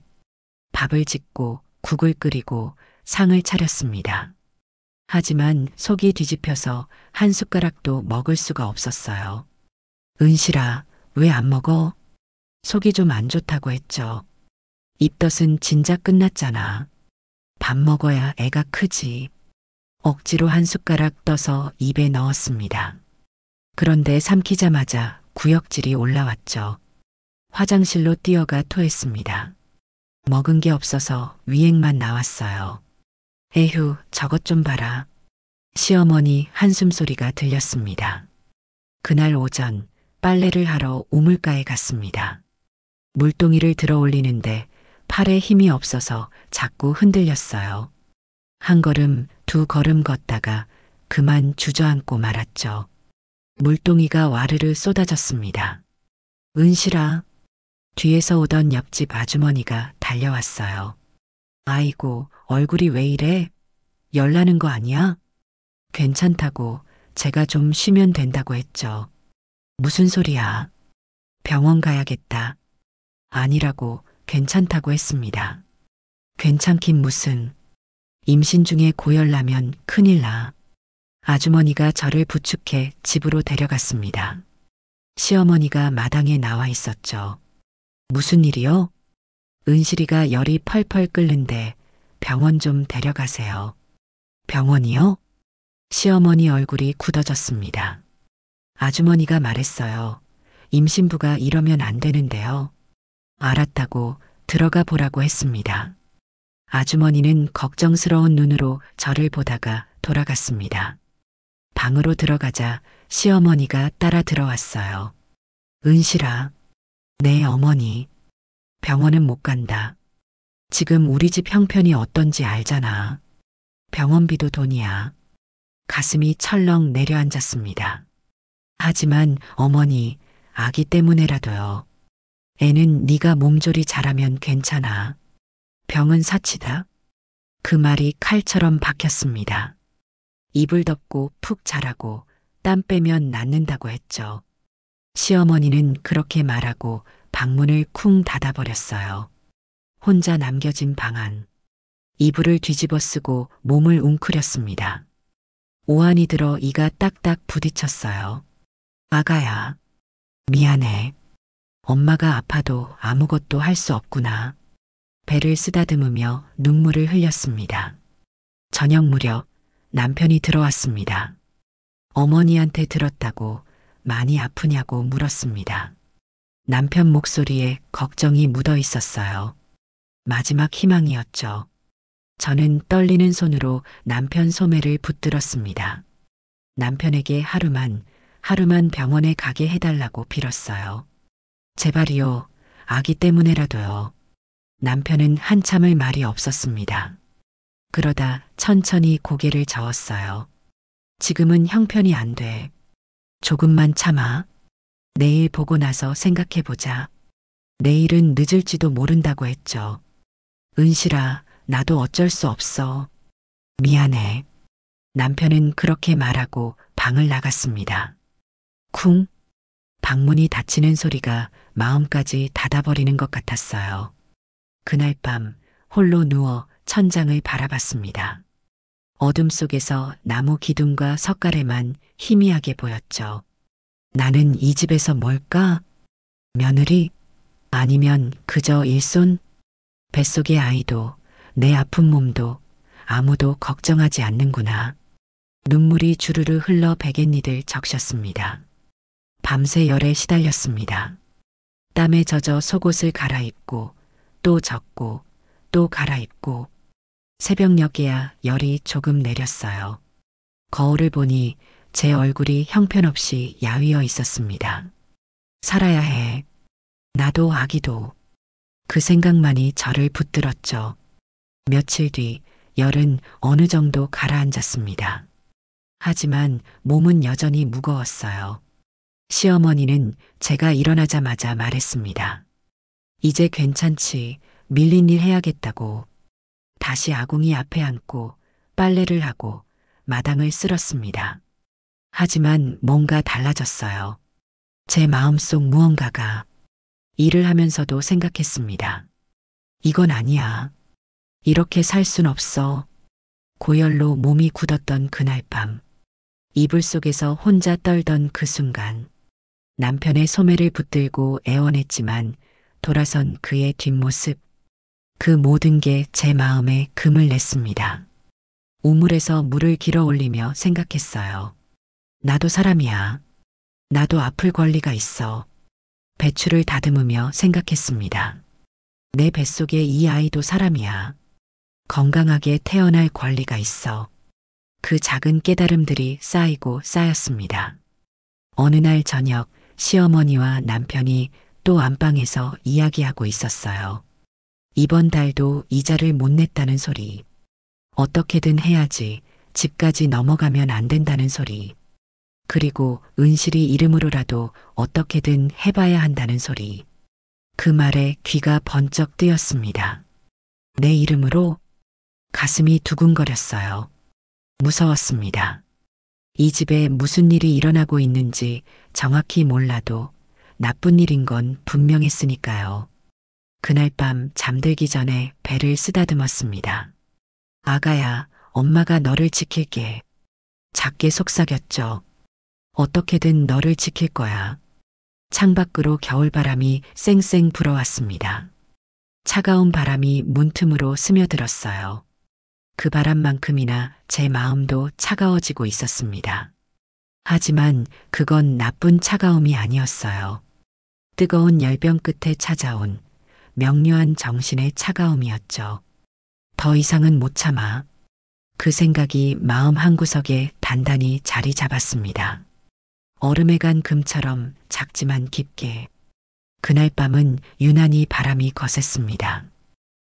밥을 짓고 국을 끓이고 상을 차렸습니다. 하지만 속이 뒤집혀서 한 숟가락도 먹을 수가 없었어요. 은실아, 왜 안 먹어? 속이 좀 안 좋다고 했죠. 입덧은 진작 끝났잖아. 밥 먹어야 애가 크지. 억지로 한 숟가락 떠서 입에 넣었습니다. 그런데 삼키자마자 구역질이 올라왔죠. 화장실로 뛰어가 토했습니다. 먹은 게 없어서 위액만 나왔어요. 에휴, 저것 좀 봐라. 시어머니 한숨소리가 들렸습니다. 그날 오전 빨래를 하러 우물가에 갔습니다. 물동이를 들어 올리는데 팔에 힘이 없어서 자꾸 흔들렸어요. 한 걸음, 두 걸음 걷다가 그만 주저앉고 말았죠. 물동이가 와르르 쏟아졌습니다. 은실아. 뒤에서 오던 옆집 아주머니가 달려왔어요. 아이고, 얼굴이 왜 이래? 열나는 거 아니야? 괜찮다고, 제가 좀 쉬면 된다고 했죠. 무슨 소리야? 병원 가야겠다. 아니라고, 괜찮다고 했습니다. 괜찮긴 무슨. 임신 중에 고열나면 큰일 나. 아주머니가 저를 부축해 집으로 데려갔습니다. 시어머니가 마당에 나와 있었죠. 무슨 일이요? 은실이가 열이 펄펄 끓는데 병원 좀 데려가세요. 병원이요? 시어머니 얼굴이 굳어졌습니다. 아주머니가 말했어요. 임신부가 이러면 안 되는데요. 알았다고 들어가 보라고 했습니다. 아주머니는 걱정스러운 눈으로 저를 보다가 돌아갔습니다. 방으로 들어가자 시어머니가 따라 들어왔어요. 은실아. 네, 어머니. 병원은 못 간다. 지금 우리 집 형편이 어떤지 알잖아. 병원비도 돈이야. 가슴이 철렁 내려앉았습니다. 하지만 어머니, 아기 때문에라도요. 애는 네가 몸조리 잘하면 괜찮아. 병은 사치다. 그 말이 칼처럼 박혔습니다. 이불 덮고 푹 자라고 땀 빼면 낫는다고 했죠. 시어머니는 그렇게 말하고 방문을 쿵 닫아버렸어요. 혼자 남겨진 방 안. 이불을 뒤집어 쓰고 몸을 웅크렸습니다. 오한이 들어 이가 딱딱 부딪혔어요. 아가야. 미안해. 엄마가 아파도 아무것도 할 수 없구나. 배를 쓰다듬으며 눈물을 흘렸습니다. 저녁 무렵 남편이 들어왔습니다. 어머니한테 들었다고 많이 아프냐고 물었습니다. 남편 목소리에 걱정이 묻어 있었어요. 마지막 희망이었죠. 저는 떨리는 손으로 남편 소매를 붙들었습니다. 남편에게 하루만 병원에 가게 해달라고 빌었어요. 제발이요. 아기 때문에라도요. 남편은 한참을 말이 없었습니다. 그러다 천천히 고개를 저었어요. 지금은 형편이 안 돼. 조금만 참아. 내일 보고 나서 생각해보자. 내일은 늦을지도 모른다고 했죠. 은실아, 나도 어쩔 수 없어. 미안해. 남편은 그렇게 말하고 방을 나갔습니다. 쿵. 방문이 닫히는 소리가 마음까지 닫아버리는 것 같았어요. 그날 밤 홀로 누워 천장을 바라봤습니다. 어둠 속에서 나무 기둥과 석가래만 희미하게 보였죠. 나는 이 집에서 뭘까? 며느리? 아니면 그저 일손? 뱃속의 아이도 내 아픈 몸도 아무도 걱정하지 않는구나. 눈물이 주르르 흘러 베갯니들 적셨습니다. 밤새 열에 시달렸습니다. 땀에 젖어 속옷을 갈아입고 또 젖고 또 갈아입고 새벽녘에야 열이 조금 내렸어요. 거울을 보니 제 얼굴이 형편없이 야위어 있었습니다. 살아야 해. 나도 아기도. 그 생각만이 저를 붙들었죠. 며칠 뒤 열은 어느 정도 가라앉았습니다. 하지만 몸은 여전히 무거웠어요. 시어머니는 제가 일어나자마자 말했습니다. 이제 괜찮지. 밀린 일 해야겠다고. 다시 아궁이 앞에 앉고 빨래를 하고 마당을 쓸었습니다. 하지만 뭔가 달라졌어요. 제 마음속 무언가가. 일을 하면서도 생각했습니다. 이건 아니야. 이렇게 살 순 없어. 고열로 몸이 굳었던 그날 밤. 이불 속에서 혼자 떨던 그 순간. 남편의 소매를 붙들고 애원했지만 돌아선 그의 뒷모습. 그 모든 게 제 마음에 금을 냈습니다. 우물에서 물을 길어 올리며 생각했어요. 나도 사람이야. 나도 아플 권리가 있어. 배추를 다듬으며 생각했습니다. 내 뱃속에 이 아이도 사람이야. 건강하게 태어날 권리가 있어. 그 작은 깨달음들이 쌓이고 쌓였습니다. 어느 날 저녁 시어머니와 남편이 또 안방에서 이야기하고 있었어요. 이번 달도 이자를 못 냈다는 소리. 어떻게든 해야지. 집까지 넘어가면 안 된다는 소리. 그리고 은실이 이름으로라도 어떻게든 해봐야 한다는 소리. 그 말에 귀가 번쩍 뜨였습니다. 내 이름으로? 가슴이 두근거렸어요. 무서웠습니다. 이 집에 무슨 일이 일어나고 있는지 정확히 몰라도 나쁜 일인 건 분명했으니까요. 그날 밤 잠들기 전에 배를 쓰다듬었습니다. 아가야, 엄마가 너를 지킬게. 작게 속삭였죠. 어떻게든 너를 지킬 거야. 창밖으로 겨울바람이 쌩쌩 불어왔습니다. 차가운 바람이 문틈으로 스며들었어요. 그 바람만큼이나 제 마음도 차가워지고 있었습니다. 하지만 그건 나쁜 차가움이 아니었어요. 뜨거운 열병 끝에 찾아온 명료한 정신의 차가움이었죠. 더 이상은 못 참아. 그 생각이 마음 한구석에 단단히 자리 잡았습니다. 얼음에 간 금처럼 작지만 깊게. 그날 밤은 유난히 바람이 거셌습니다.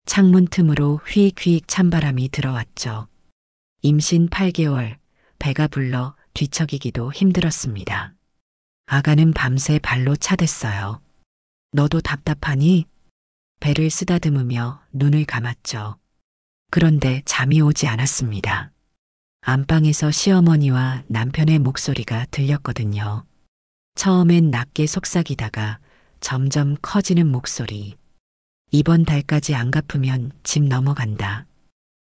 창문 틈으로 휘익휘익 찬바람이 들어왔죠. 임신 8개월, 배가 불러 뒤척이기도 힘들었습니다. 아가는 밤새 발로 차댔어요. 너도 답답하니? 배를 쓰다듬으며 눈을 감았죠. 그런데 잠이 오지 않았습니다. 안방에서 시어머니와 남편의 목소리가 들렸거든요. 처음엔 낮게 속삭이다가 점점 커지는 목소리. 이번 달까지 안 갚으면 집 넘어간다.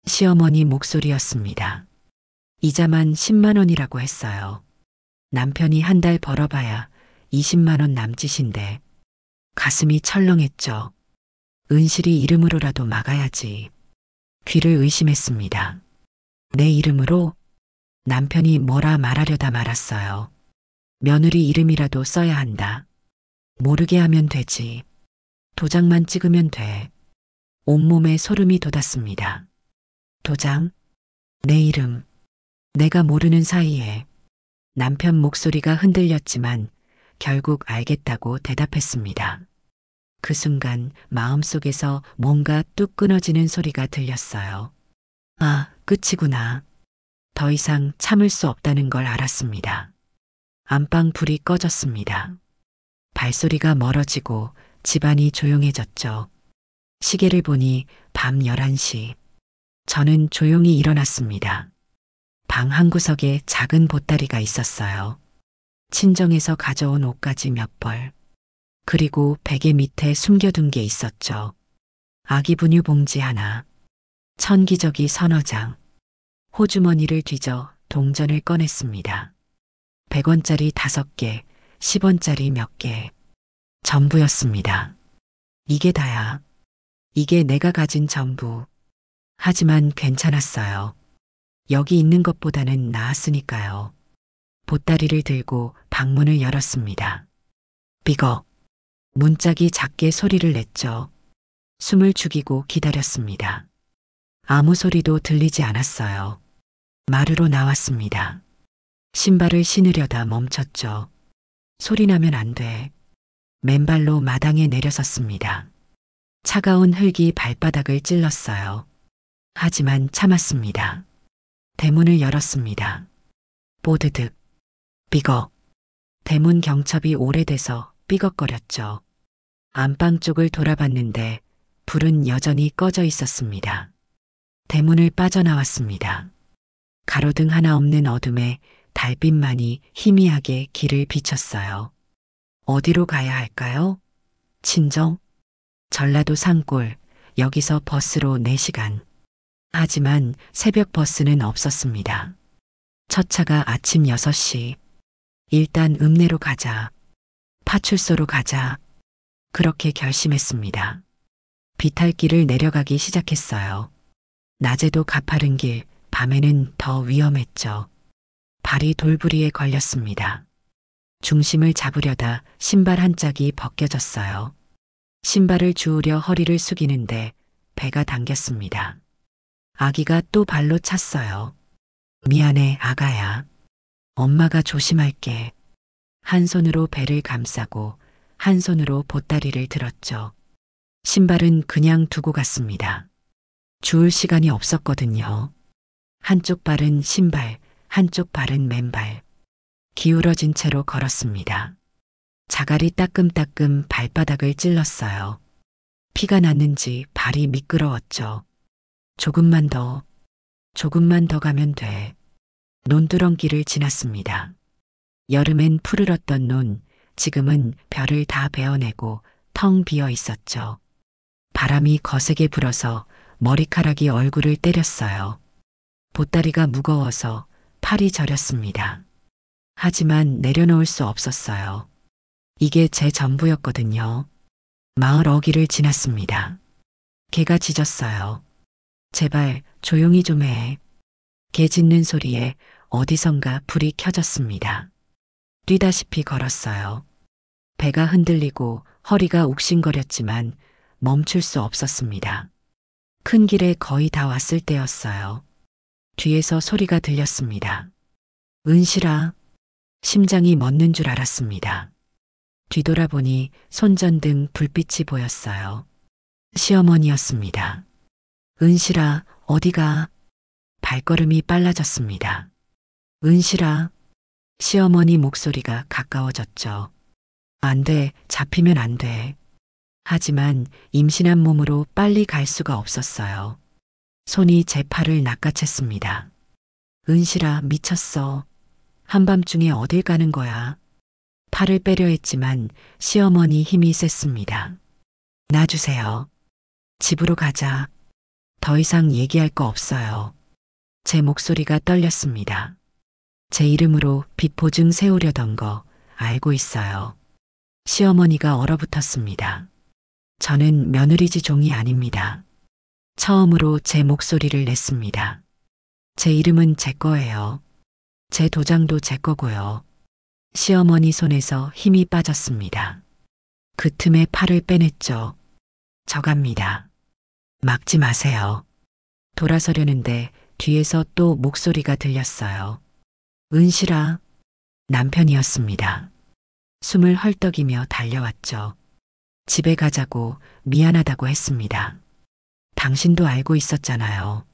시어머니 목소리였습니다. 이자만 10만 원이라고 했어요. 남편이 한 달 벌어봐야 20만 원 남짓인데 가슴이 철렁했죠. 은실이 이름으로라도 막아야지. 귀를 의심했습니다. 내 이름으로? 남편이 뭐라 말하려다 말았어요. 며느리 이름이라도 써야 한다. 모르게 하면 되지. 도장만 찍으면 돼. 온몸에 소름이 돋았습니다. 도장? 내 이름. 내가 모르는 사이에. 남편 목소리가 흔들렸지만 결국 알겠다고 대답했습니다. 그 순간 마음속에서 뭔가 뚝 끊어지는 소리가 들렸어요. 아, 끝이구나. 더 이상 참을 수 없다는 걸 알았습니다. 안방 불이 꺼졌습니다. 발소리가 멀어지고 집안이 조용해졌죠. 시계를 보니 밤 11시. 저는 조용히 일어났습니다. 방 한구석에 작은 보따리가 있었어요. 친정에서 가져온 옷가지 몇 벌. 그리고 베개 밑에 숨겨둔 게 있었죠. 아기 분유 봉지 하나. 천기저귀 서너 장. 호주머니를 뒤져 동전을 꺼냈습니다. 100원짜리 5개, 10원짜리 몇 개. 전부였습니다. 이게 다야. 이게 내가 가진 전부. 하지만 괜찮았어요. 여기 있는 것보다는 나았으니까요. 보따리를 들고 방문을 열었습니다. 삐걱. 문짝이 작게 소리를 냈죠. 숨을 죽이고 기다렸습니다. 아무 소리도 들리지 않았어요. 마루로 나왔습니다. 신발을 신으려다 멈췄죠. 소리 나면 안 돼. 맨발로 마당에 내려섰습니다. 차가운 흙이 발바닥을 찔렀어요. 하지만 참았습니다. 대문을 열었습니다. 뽀드득. 삐걱. 대문 경첩이 오래돼서 삐걱거렸죠. 안방 쪽을 돌아봤는데 불은 여전히 꺼져 있었습니다. 대문을 빠져나왔습니다. 가로등 하나 없는 어둠에 달빛만이 희미하게 길을 비췄어요. 어디로 가야 할까요? 친정? 전라도 산골, 여기서 버스로 4시간. 하지만 새벽 버스는 없었습니다. 첫 차가 아침 6시. 일단 읍내로 가자. 파출소로 가자. 그렇게 결심했습니다. 비탈길을 내려가기 시작했어요. 낮에도 가파른 길, 밤에는 더 위험했죠. 발이 돌부리에 걸렸습니다. 중심을 잡으려다 신발 한 짝이 벗겨졌어요. 신발을 주우려 허리를 숙이는데 배가 당겼습니다. 아기가 또 발로 찼어요. 미안해, 아가야. 엄마가 조심할게. 한 손으로 배를 감싸고 한 손으로 보따리를 들었죠. 신발은 그냥 두고 갔습니다. 주울 시간이 없었거든요. 한쪽 발은 신발, 한쪽 발은 맨발. 기울어진 채로 걸었습니다. 자갈이 따끔따끔 발바닥을 찔렀어요. 피가 났는지 발이 미끄러웠죠. 조금만 더 가면 돼. 논두렁길을 지났습니다. 여름엔 푸르렀던 논, 지금은 별을 다 베어내고 텅 비어 있었죠. 바람이 거세게 불어서 머리카락이 얼굴을 때렸어요. 보따리가 무거워서 팔이 저렸습니다. 하지만 내려놓을 수 없었어요. 이게 제 전부였거든요. 마을 어귀를 지났습니다. 개가 짖었어요. 제발 조용히 좀 해. 개 짖는 소리에 어디선가 불이 켜졌습니다. 뛰다시피 걸었어요. 배가 흔들리고 허리가 욱신거렸지만 멈출 수 없었습니다. 큰 길에 거의 다 왔을 때였어요. 뒤에서 소리가 들렸습니다. 은실아. 심장이 멎는 줄 알았습니다. 뒤돌아보니 손전등 불빛이 보였어요. 시어머니였습니다. 은실아, 어디가? 발걸음이 빨라졌습니다. 은실아. 시어머니 목소리가 가까워졌죠. 안 돼, 잡히면 안 돼. 하지만 임신한 몸으로 빨리 갈 수가 없었어요. 손이 제 팔을 낚아챘습니다. 은실아, 미쳤어. 한밤중에 어딜 가는 거야? 팔을 빼려 했지만 시어머니 힘이 셌습니다. 놔주세요. 집으로 가자. 더 이상 얘기할 거 없어요. 제 목소리가 떨렸습니다. 제 이름으로 빚 보증 세우려던 거 알고 있어요. 시어머니가 얼어붙었습니다. 저는 며느리지 종이 아닙니다. 처음으로 제 목소리를 냈습니다. 제 이름은 제 거예요. 제 도장도 제 거고요. 시어머니 손에서 힘이 빠졌습니다. 그 틈에 팔을 빼냈죠. 저갑니다. 막지 마세요. 돌아서려는데 뒤에서 또 목소리가 들렸어요. 은실아. 남편이었습니다. 숨을 헐떡이며 달려왔죠. 집에 가자고 미안하다고 했습니다. 당신도 알고 있었잖아요.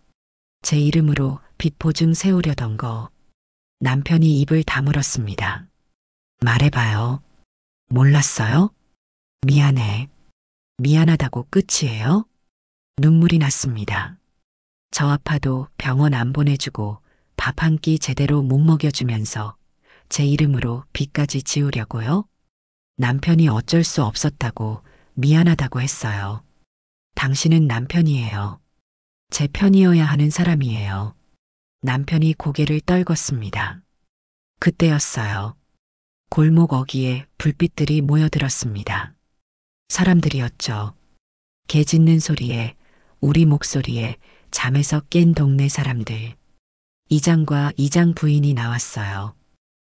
제 이름으로 빚 보증 세우려던 거. 남편이 입을 다물었습니다. 말해봐요. 몰랐어요? 미안해. 미안하다고 끝이에요? 눈물이 났습니다. 저 아파도 병원 안 보내주고 밥 한 끼 제대로 못 먹여주면서 제 이름으로 빚까지 지우려고요? 남편이 어쩔 수 없었다고 미안하다고 했어요. 당신은 남편이에요. 제 편이어야 하는 사람이에요. 남편이 고개를 떨궜습니다. 그때였어요. 골목 어귀에 불빛들이 모여들었습니다. 사람들이었죠. 개 짖는 소리에, 우리 목소리에 잠에서 깬 동네 사람들. 이장과 이장 부인이 나왔어요.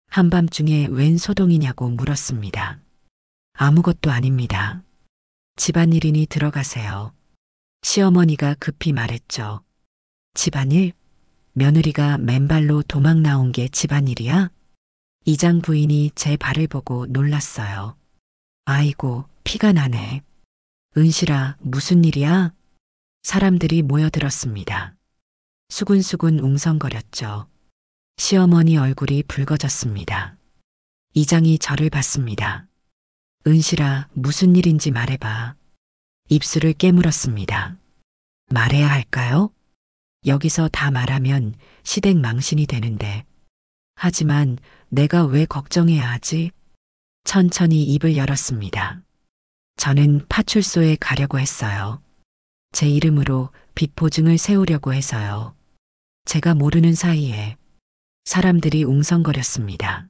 한밤중에 웬 소동이냐고 물었습니다. 아무것도 아닙니다. 집안일이니 들어가세요. 시어머니가 급히 말했죠. 집안일? 며느리가 맨발로 도망 나온 게 집안일이야? 이장 부인이 제 발을 보고 놀랐어요. 아이고, 피가 나네. 은실아, 무슨 일이야? 사람들이 모여들었습니다. 수군수군 웅성거렸죠. 시어머니 얼굴이 붉어졌습니다. 이장이 저를 봤습니다. 은실아, 무슨 일인지 말해봐. 입술을 깨물었습니다. 말해야 할까요? 여기서 다 말하면 시댁 망신이 되는데. 하지만 내가 왜 걱정해야 하지? 천천히 입을 열었습니다. 저는 파출소에 가려고 했어요. 제 이름으로 빚보증을 세우려고 해서요. 제가 모르는 사이에 사람들이 웅성거렸습니다.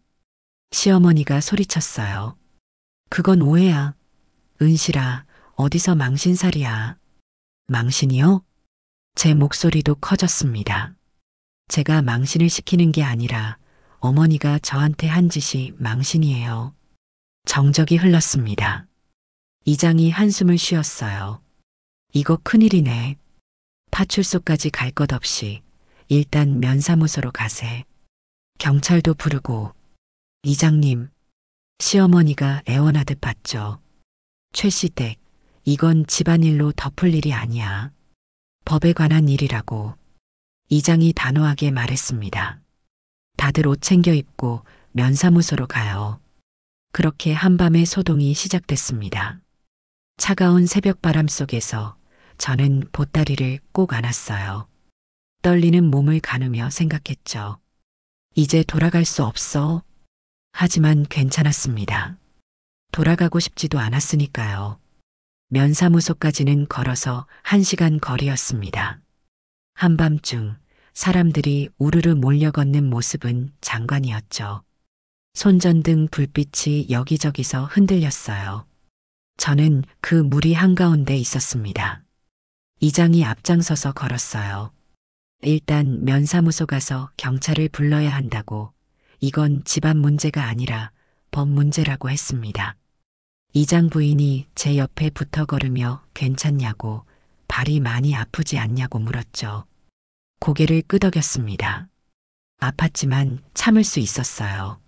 시어머니가 소리쳤어요. 그건 오해야. 은실아, 어디서 망신살이야. 망신이요? 제 목소리도 커졌습니다. 제가 망신을 시키는 게 아니라 어머니가 저한테 한 짓이 망신이에요. 정적이 흘렀습니다. 이장이 한숨을 쉬었어요. 이거 큰일이네. 파출소까지 갈 것 없이 일단 면사무소로 가세. 경찰도 부르고. 이장님, 시어머니가 애원하듯 봤죠. 최시댁, 이건 집안일로 덮을 일이 아니야. 법에 관한 일이라고. 이장이 단호하게 말했습니다. 다들 옷 챙겨 입고 면사무소로 가요. 그렇게 한밤의 소동이 시작됐습니다. 차가운 새벽바람 속에서 저는 보따리를 꼭 안았어요. 떨리는 몸을 가누며 생각했죠. 이제 돌아갈 수 없어. 하지만 괜찮았습니다. 돌아가고 싶지도 않았으니까요. 면사무소까지는 걸어서 1시간 거리였습니다. 한밤중 사람들이 우르르 몰려 걷는 모습은 장관이었죠. 손전등 불빛이 여기저기서 흔들렸어요. 저는 그 무리 한가운데 있었습니다. 이장이 앞장서서 걸었어요. 일단 면사무소 가서 경찰을 불러야 한다고. 이건 집안 문제가 아니라 법 문제라고 했습니다. 이장 부인이 제 옆에 붙어 걸으며 괜찮냐고, 발이 많이 아프지 않냐고 물었죠. 고개를 끄덕였습니다. 아팠지만 참을 수 있었어요.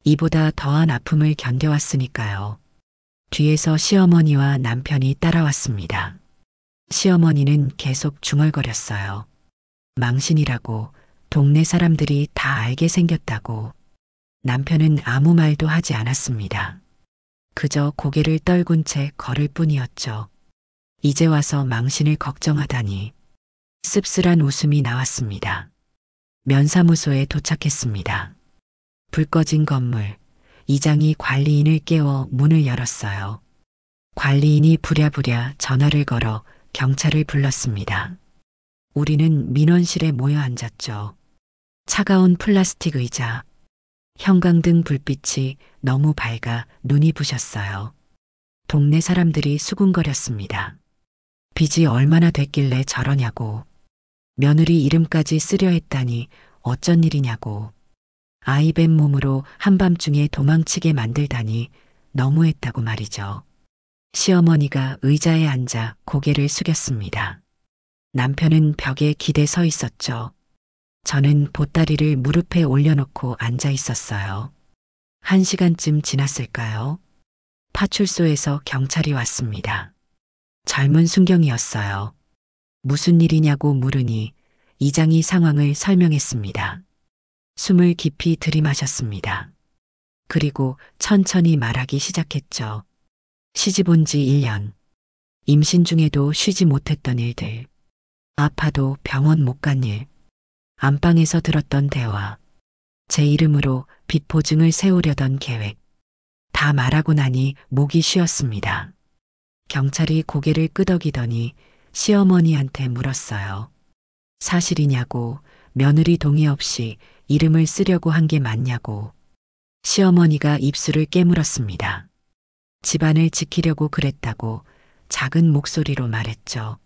이보다 더한 아픔을 견뎌왔으니까요. 뒤에서 시어머니와 남편이 따라왔습니다. 시어머니는 계속 중얼거렸어요. 망신이라고, 동네 사람들이 다 알게 생겼다고. 남편은 아무 말도 하지 않았습니다. 그저 고개를 떨군 채 걸을 뿐이었죠. 이제 와서 망신을 걱정하다니. 씁쓸한 웃음이 나왔습니다. 면사무소에 도착했습니다. 불 꺼진 건물. 이장이 관리인을 깨워 문을 열었어요. 관리인이 부랴부랴 전화를 걸어 경찰을 불렀습니다. 우리는 민원실에 모여 앉았죠. 차가운 플라스틱 의자, 형광등 불빛이 너무 밝아 눈이 부셨어요. 동네 사람들이 수군거렸습니다. 빚이 얼마나 됐길래 저러냐고. 며느리 이름까지 쓰려 했다니 어쩐 일이냐고. 아이 뵌 몸으로 한밤중에 도망치게 만들다니 너무했다고 말이죠. 시어머니가 의자에 앉아 고개를 숙였습니다. 남편은 벽에 기대 서 있었죠. 저는 보따리를 무릎에 올려놓고 앉아 있었어요. 1시간쯤 지났을까요? 파출소에서 경찰이 왔습니다. 젊은 순경이었어요. 무슨 일이냐고 물으니 이장이 상황을 설명했습니다. 숨을 깊이 들이마셨습니다. 그리고 천천히 말하기 시작했죠. 시집 온 지 1년. 임신 중에도 쉬지 못했던 일들. 아파도 병원 못 간 일. 안방에서 들었던 대화. 제 이름으로 빚 보증을 세우려던 계획. 다 말하고 나니 목이 쉬었습니다. 경찰이 고개를 끄덕이더니 시어머니한테 물었어요. 사실이냐고, 며느리 동의 없이 이름을 쓰려고 한 게 맞냐고. 시어머니가 입술을 깨물었습니다. 집안을 지키려고 그랬다고 작은 목소리로 말했죠.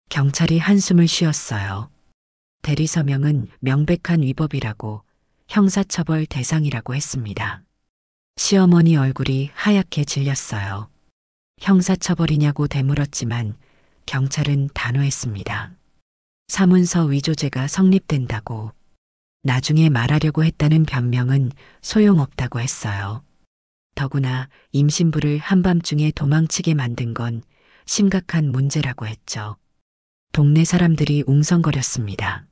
경찰이 한숨을 쉬었어요. 대리서명은 명백한 위법이라고 형사처벌 대상이라고 했습니다. 시어머니 얼굴이 하얗게 질렸어요. 형사처벌이냐고 되물었지만 경찰은 단호했습니다. 사문서 위조죄가 성립된다고. 나중에 말하려고 했다는 변명은 소용없다고 했어요. 더구나 임신부를 한밤중에 도망치게 만든 건 심각한 문제라고 했죠. 동네 사람들이 웅성거렸습니다.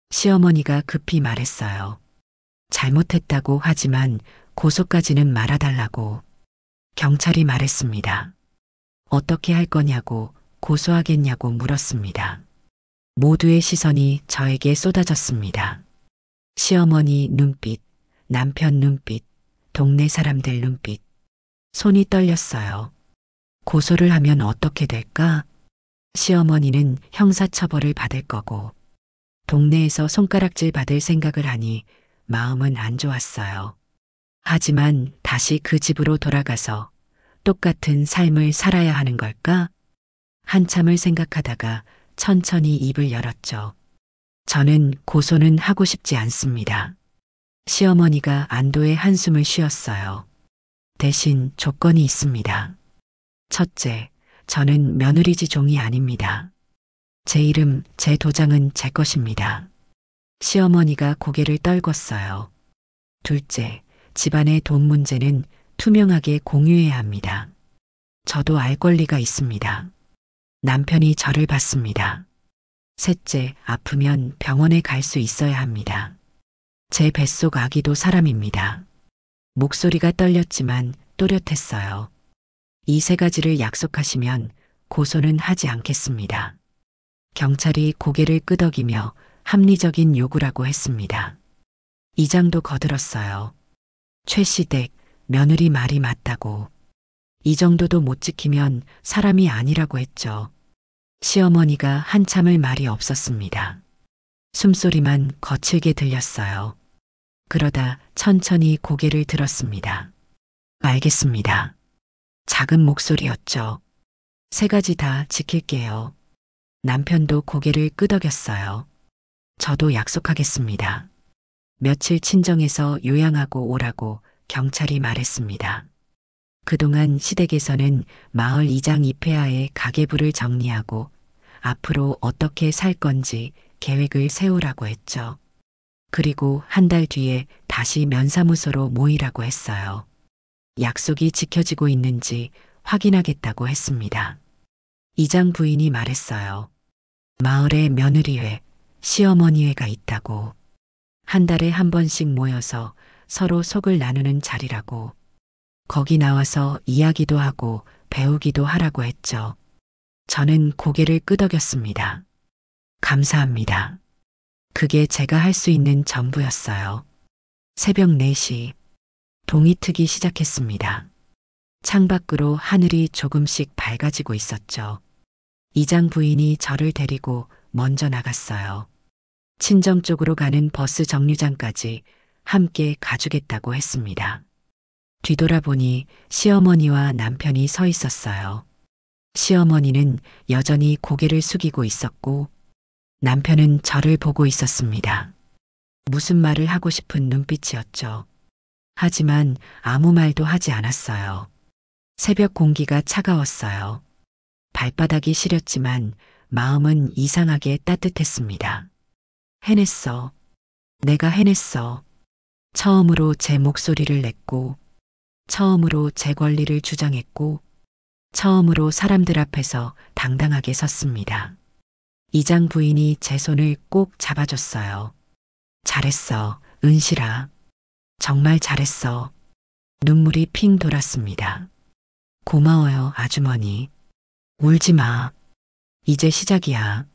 시어머니가 급히 말했어요. 잘못했다고 하지만 고소까지는 말아달라고. 경찰이 말했습니다. 어떻게 할 거냐고, 고소하겠냐고 물었습니다. 모두의 시선이 저에게 쏟아졌습니다. 시어머니 눈빛, 남편 눈빛, 동네 사람들 눈빛. 손이 떨렸어요. 고소를 하면 어떻게 될까? 시어머니는 형사처벌을 받을 거고, 동네에서 손가락질 받을 생각을 하니 마음은 안 좋았어요. 하지만 다시 그 집으로 돌아가서 똑같은 삶을 살아야 하는 걸까? 한참을 생각하다가 천천히 입을 열었죠. 저는 고소는 하고 싶지 않습니다. 시어머니가 안도의 한숨을 쉬었어요. 대신 조건이 있습니다. 첫째, 저는 며느리지 종이 아닙니다. 제 이름, 제 도장은 제 것입니다. 시어머니가 고개를 떨궜어요. 둘째, 집안의 돈 문제는 투명하게 공유해야 합니다. 저도 알 권리가 있습니다. 남편이 저를 받습니다. 셋째, 아프면 병원에 갈 수 있어야 합니다. 제 뱃속 아기도 사람입니다. 목소리가 떨렸지만 또렷했어요. 이 세 가지를 약속하시면 고소는 하지 않겠습니다. 경찰이 고개를 끄덕이며 합리적인 요구라고 했습니다. 이장도 거들었어요. 최시댁, 며느리 말이 맞다고. 이 정도도 못 지키면 사람이 아니라고 했죠. 시어머니가 한참을 말이 없었습니다. 숨소리만 거칠게 들렸어요. 그러다 천천히 고개를 들었습니다. 알겠습니다. 작은 목소리였죠. 세 가지 다 지킬게요. 남편도 고개를 끄덕였어요. 저도 약속하겠습니다. 며칠 친정에서 요양하고 오라고 경찰이 말했습니다. 그동안 시댁에서는 마을 이장 이폐하의 가계부를 정리하고 앞으로 어떻게 살 건지 계획을 세우라고 했죠. 그리고 한 달 뒤에 다시 면사무소로 모이라고 했어요. 약속이 지켜지고 있는지 확인하겠다고 했습니다. 이장 부인이 말했어요. 마을에 며느리회, 시어머니회가 있다고. 한 달에 한 번씩 모여서 서로 속을 나누는 자리라고. 거기 나와서 이야기도 하고 배우기도 하라고 했죠. 저는 고개를 끄덕였습니다. 감사합니다. 그게 제가 할 수 있는 전부였어요. 새벽 4시, 동이 트기 시작했습니다. 창밖으로 하늘이 조금씩 밝아지고 있었죠. 이장 부인이 저를 데리고 먼저 나갔어요. 친정 쪽으로 가는 버스 정류장까지 함께 가주겠다고 했습니다. 뒤돌아보니 시어머니와 남편이 서 있었어요. 시어머니는 여전히 고개를 숙이고 있었고 남편은 저를 보고 있었습니다. 무슨 말을 하고 싶은 눈빛이었죠. 하지만 아무 말도 하지 않았어요. 새벽 공기가 차가웠어요. 발바닥이 시렸지만 마음은 이상하게 따뜻했습니다. 해냈어. 내가 해냈어. 처음으로 제 목소리를 냈고, 처음으로 제 권리를 주장했고, 처음으로 사람들 앞에서 당당하게 섰습니다. 이장 부인이 제 손을 꼭 잡아줬어요. 잘했어, 은실아. 정말 잘했어. 눈물이 핑 돌았습니다. 고마워요, 아주머니. 울지 마. 이제 시작이야.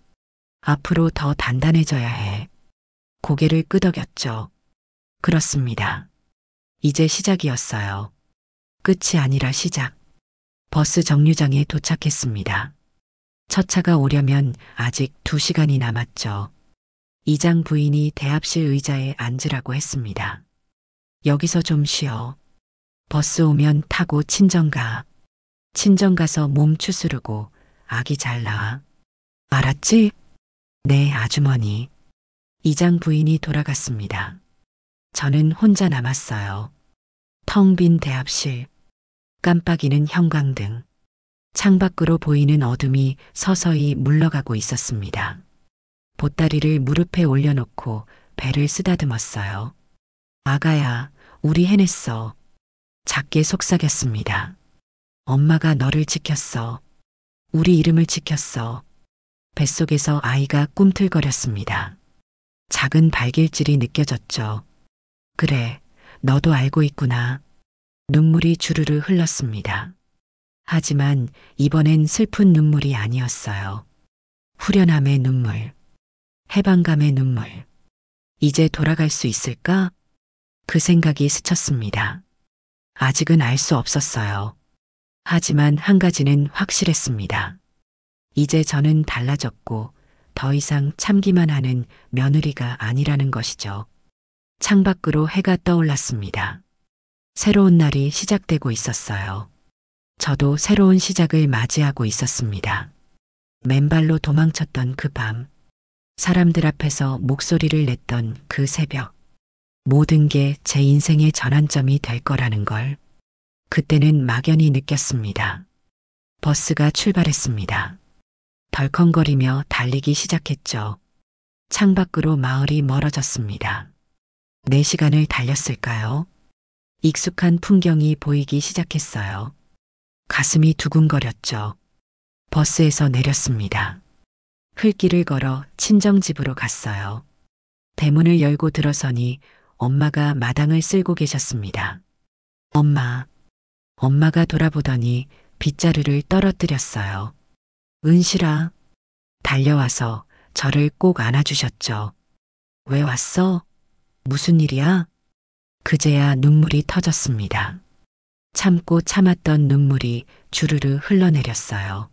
앞으로 더 단단해져야 해. 고개를 끄덕였죠. 그렇습니다. 이제 시작이었어요. 끝이 아니라 시작. 버스 정류장에 도착했습니다. 첫 차가 오려면 아직 2시간이 남았죠. 이장 부인이 대합실 의자에 앉으라고 했습니다. 여기서 좀 쉬어. 버스 오면 타고 친정 가. 친정 가서 몸 추스르고 아기 잘 낳아. 알았지? 네, 아주머니. 이장 부인이 돌아갔습니다. 저는 혼자 남았어요. 텅 빈 대합실, 깜빡이는 형광등, 창밖으로 보이는 어둠이 서서히 물러가고 있었습니다. 보따리를 무릎에 올려놓고 배를 쓰다듬었어요. 아가야, 우리 해냈어. 작게 속삭였습니다. 엄마가 너를 지켰어. 우리 이름을 지켰어. 뱃속에서 아이가 꿈틀거렸습니다. 작은 발길질이 느껴졌죠. 그래, 너도 알고 있구나. 눈물이 주르르 흘렀습니다. 하지만 이번엔 슬픈 눈물이 아니었어요. 후련함의 눈물, 해방감의 눈물. 이제 돌아갈 수 있을까? 그 생각이 스쳤습니다. 아직은 알 수 없었어요. 하지만 한 가지는 확실했습니다. 이제 저는 달라졌고 더 이상 참기만 하는 며느리가 아니라는 것이죠. 창밖으로 해가 떠올랐습니다. 새로운 날이 시작되고 있었어요. 저도 새로운 시작을 맞이하고 있었습니다. 맨발로 도망쳤던 그 밤, 사람들 앞에서 목소리를 냈던 그 새벽, 모든 게 제 인생의 전환점이 될 거라는 걸 그때는 막연히 느꼈습니다. 버스가 출발했습니다. 덜컹거리며 달리기 시작했죠. 창밖으로 마을이 멀어졌습니다. 4시간을 달렸을까요? 익숙한 풍경이 보이기 시작했어요. 가슴이 두근거렸죠. 버스에서 내렸습니다. 흘길을 걸어 친정집으로 갔어요. 대문을 열고 들어서니 엄마가 마당을 쓸고 계셨습니다. 엄마가 돌아보더니 빗자루를 떨어뜨렸어요. 은실아, 달려와서 저를 꼭 안아주셨죠. 왜 왔어? 무슨 일이야? 그제야 눈물이 터졌습니다. 참고 참았던 눈물이 주르르 흘러내렸어요.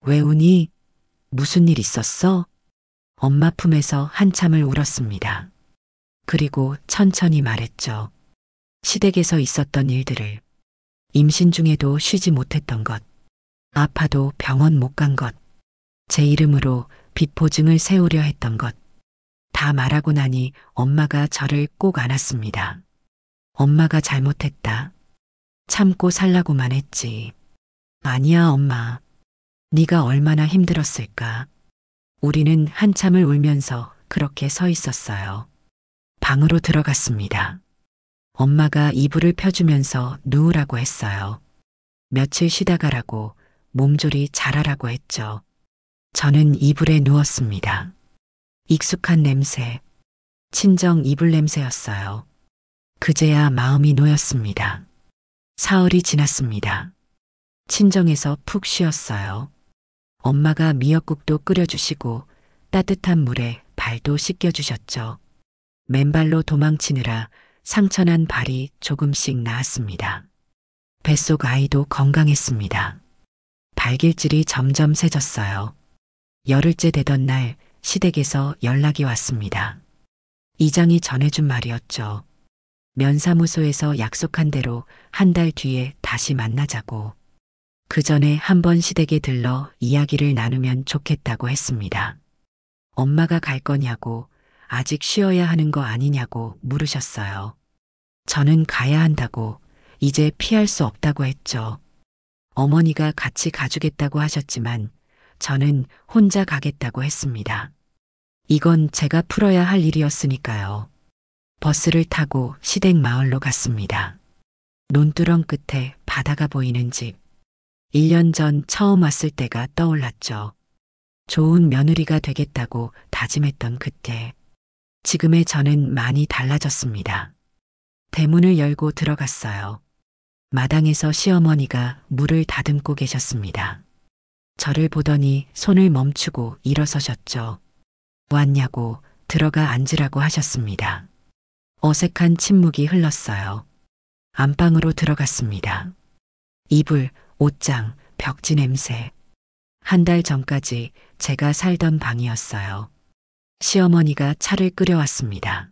왜 우니? 무슨 일 있었어? 엄마 품에서 한참을 울었습니다. 그리고 천천히 말했죠. 시댁에서 있었던 일들을. 임신 중에도 쉬지 못했던 것. 아파도 병원 못 간 것. 제 이름으로 빚보증을 세우려 했던 것. 다 말하고 나니 엄마가 저를 꼭 안았습니다. 엄마가 잘못했다. 참고 살라고만 했지. 아니야, 엄마. 네가 얼마나 힘들었을까. 우리는 한참을 울면서 그렇게 서 있었어요. 방으로 들어갔습니다. 엄마가 이불을 펴주면서 누우라고 했어요. 며칠 쉬다 가라고, 몸조리 잘하라고 했죠. 저는 이불에 누웠습니다. 익숙한 냄새, 친정 이불 냄새였어요. 그제야 마음이 놓였습니다. 사흘이 지났습니다. 친정에서 푹 쉬었어요. 엄마가 미역국도 끓여주시고 따뜻한 물에 발도 씻겨주셨죠. 맨발로 도망치느라 상처난 발이 조금씩 나았습니다. 뱃속 아이도 건강했습니다. 발길질이 점점 세졌어요. 열흘째 되던 날 시댁에서 연락이 왔습니다. 이장이 전해준 말이었죠. 면사무소에서 약속한 대로 한 달 뒤에 다시 만나자고. 그 전에 한번 시댁에 들러 이야기를 나누면 좋겠다고 했습니다. 엄마가 갈 거냐고, 아직 쉬어야 하는 거 아니냐고 물으셨어요. 저는 가야 한다고, 이제 피할 수 없다고 했죠. 어머니가 같이 가주겠다고 하셨지만 저는 혼자 가겠다고 했습니다. 이건 제가 풀어야 할 일이었으니까요. 버스를 타고 시댁 마을로 갔습니다. 논두렁 끝에 바다가 보이는 집. 1년 전 처음 왔을 때가 떠올랐죠. 좋은 며느리가 되겠다고 다짐했던 그때. 지금의 저는 많이 달라졌습니다. 대문을 열고 들어갔어요. 마당에서 시어머니가 물을 다듬고 계셨습니다. 저를 보더니 손을 멈추고 일어서셨죠. 왔냐고 들어가 앉으라고 하셨습니다. 어색한 침묵이 흘렀어요. 안방으로 들어갔습니다. 이불, 옷장, 벽지 냄새. 한 달 전까지 제가 살던 방이었어요. 시어머니가 차를 끓여왔습니다.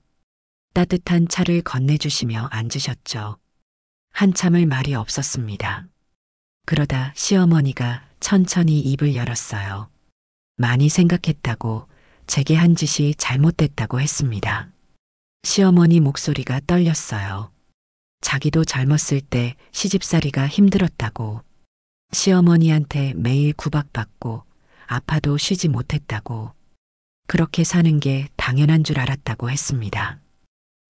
따뜻한 차를 건네주시며 앉으셨죠. 한참을 말이 없었습니다. 그러다 시어머니가 천천히 입을 열었어요. 많이 생각했다고, 제게 한 짓이 잘못됐다고 했습니다. 시어머니 목소리가 떨렸어요. 자기도 젊었을 때 시집살이가 힘들었다고, 시어머니한테 매일 구박받고 아파도 쉬지 못했다고, 그렇게 사는 게 당연한 줄 알았다고 했습니다.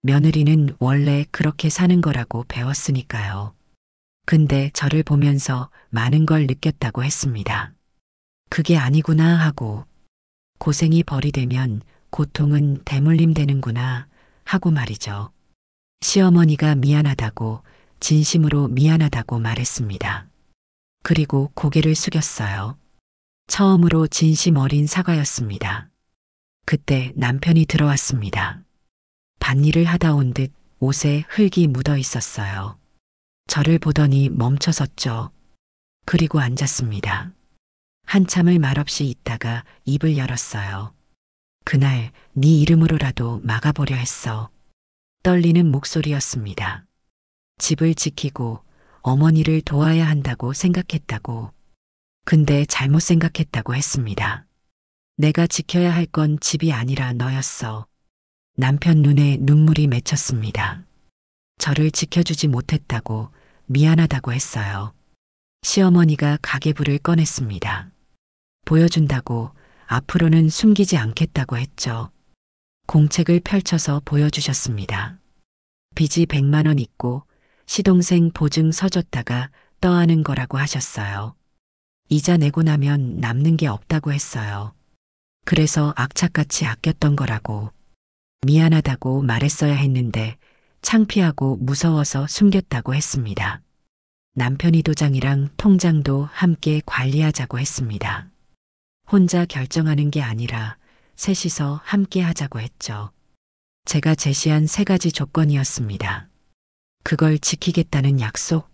며느리는 원래 그렇게 사는 거라고 배웠으니까요. 근데 저를 보면서 많은 걸 느꼈다고 했습니다. 그게 아니구나 하고, 고생이 벌이 되면 고통은 대물림 되는구나 하고 말이죠. 시어머니가 미안하다고, 진심으로 미안하다고 말했습니다. 그리고 고개를 숙였어요. 처음으로 진심 어린 사과였습니다. 그때 남편이 들어왔습니다. 밭일을 하다 온 듯 옷에 흙이 묻어 있었어요. 저를 보더니 멈춰섰죠. 그리고 앉았습니다. 한참을 말없이 있다가 입을 열었어요. 그날 네 이름으로라도 막아보려 했어. 떨리는 목소리였습니다. 집을 지키고 어머니를 도와야 한다고 생각했다고. 근데 잘못 생각했다고 했습니다. 내가 지켜야 할 건 집이 아니라 너였어. 남편 눈에 눈물이 맺혔습니다. 저를 지켜주지 못했다고, 미안하다고 했어요. 시어머니가 가계부를 꺼냈습니다. 보여준다고, 앞으로는 숨기지 않겠다고 했죠. 공책을 펼쳐서 보여주셨습니다. 빚이 100만 원 있고 시동생 보증 서줬다가 떠하는 거라고 하셨어요. 이자 내고 나면 남는 게 없다고 했어요. 그래서 악착같이 아꼈던 거라고. 미안하다고 말했어야 했는데 창피하고 무서워서 숨겼다고 했습니다. 남편이 도장이랑 통장도 함께 관리하자고 했습니다. 혼자 결정하는 게 아니라 셋이서 함께 하자고 했죠. 제가 제시한 3가지 조건이었습니다. 그걸 지키겠다는 약속.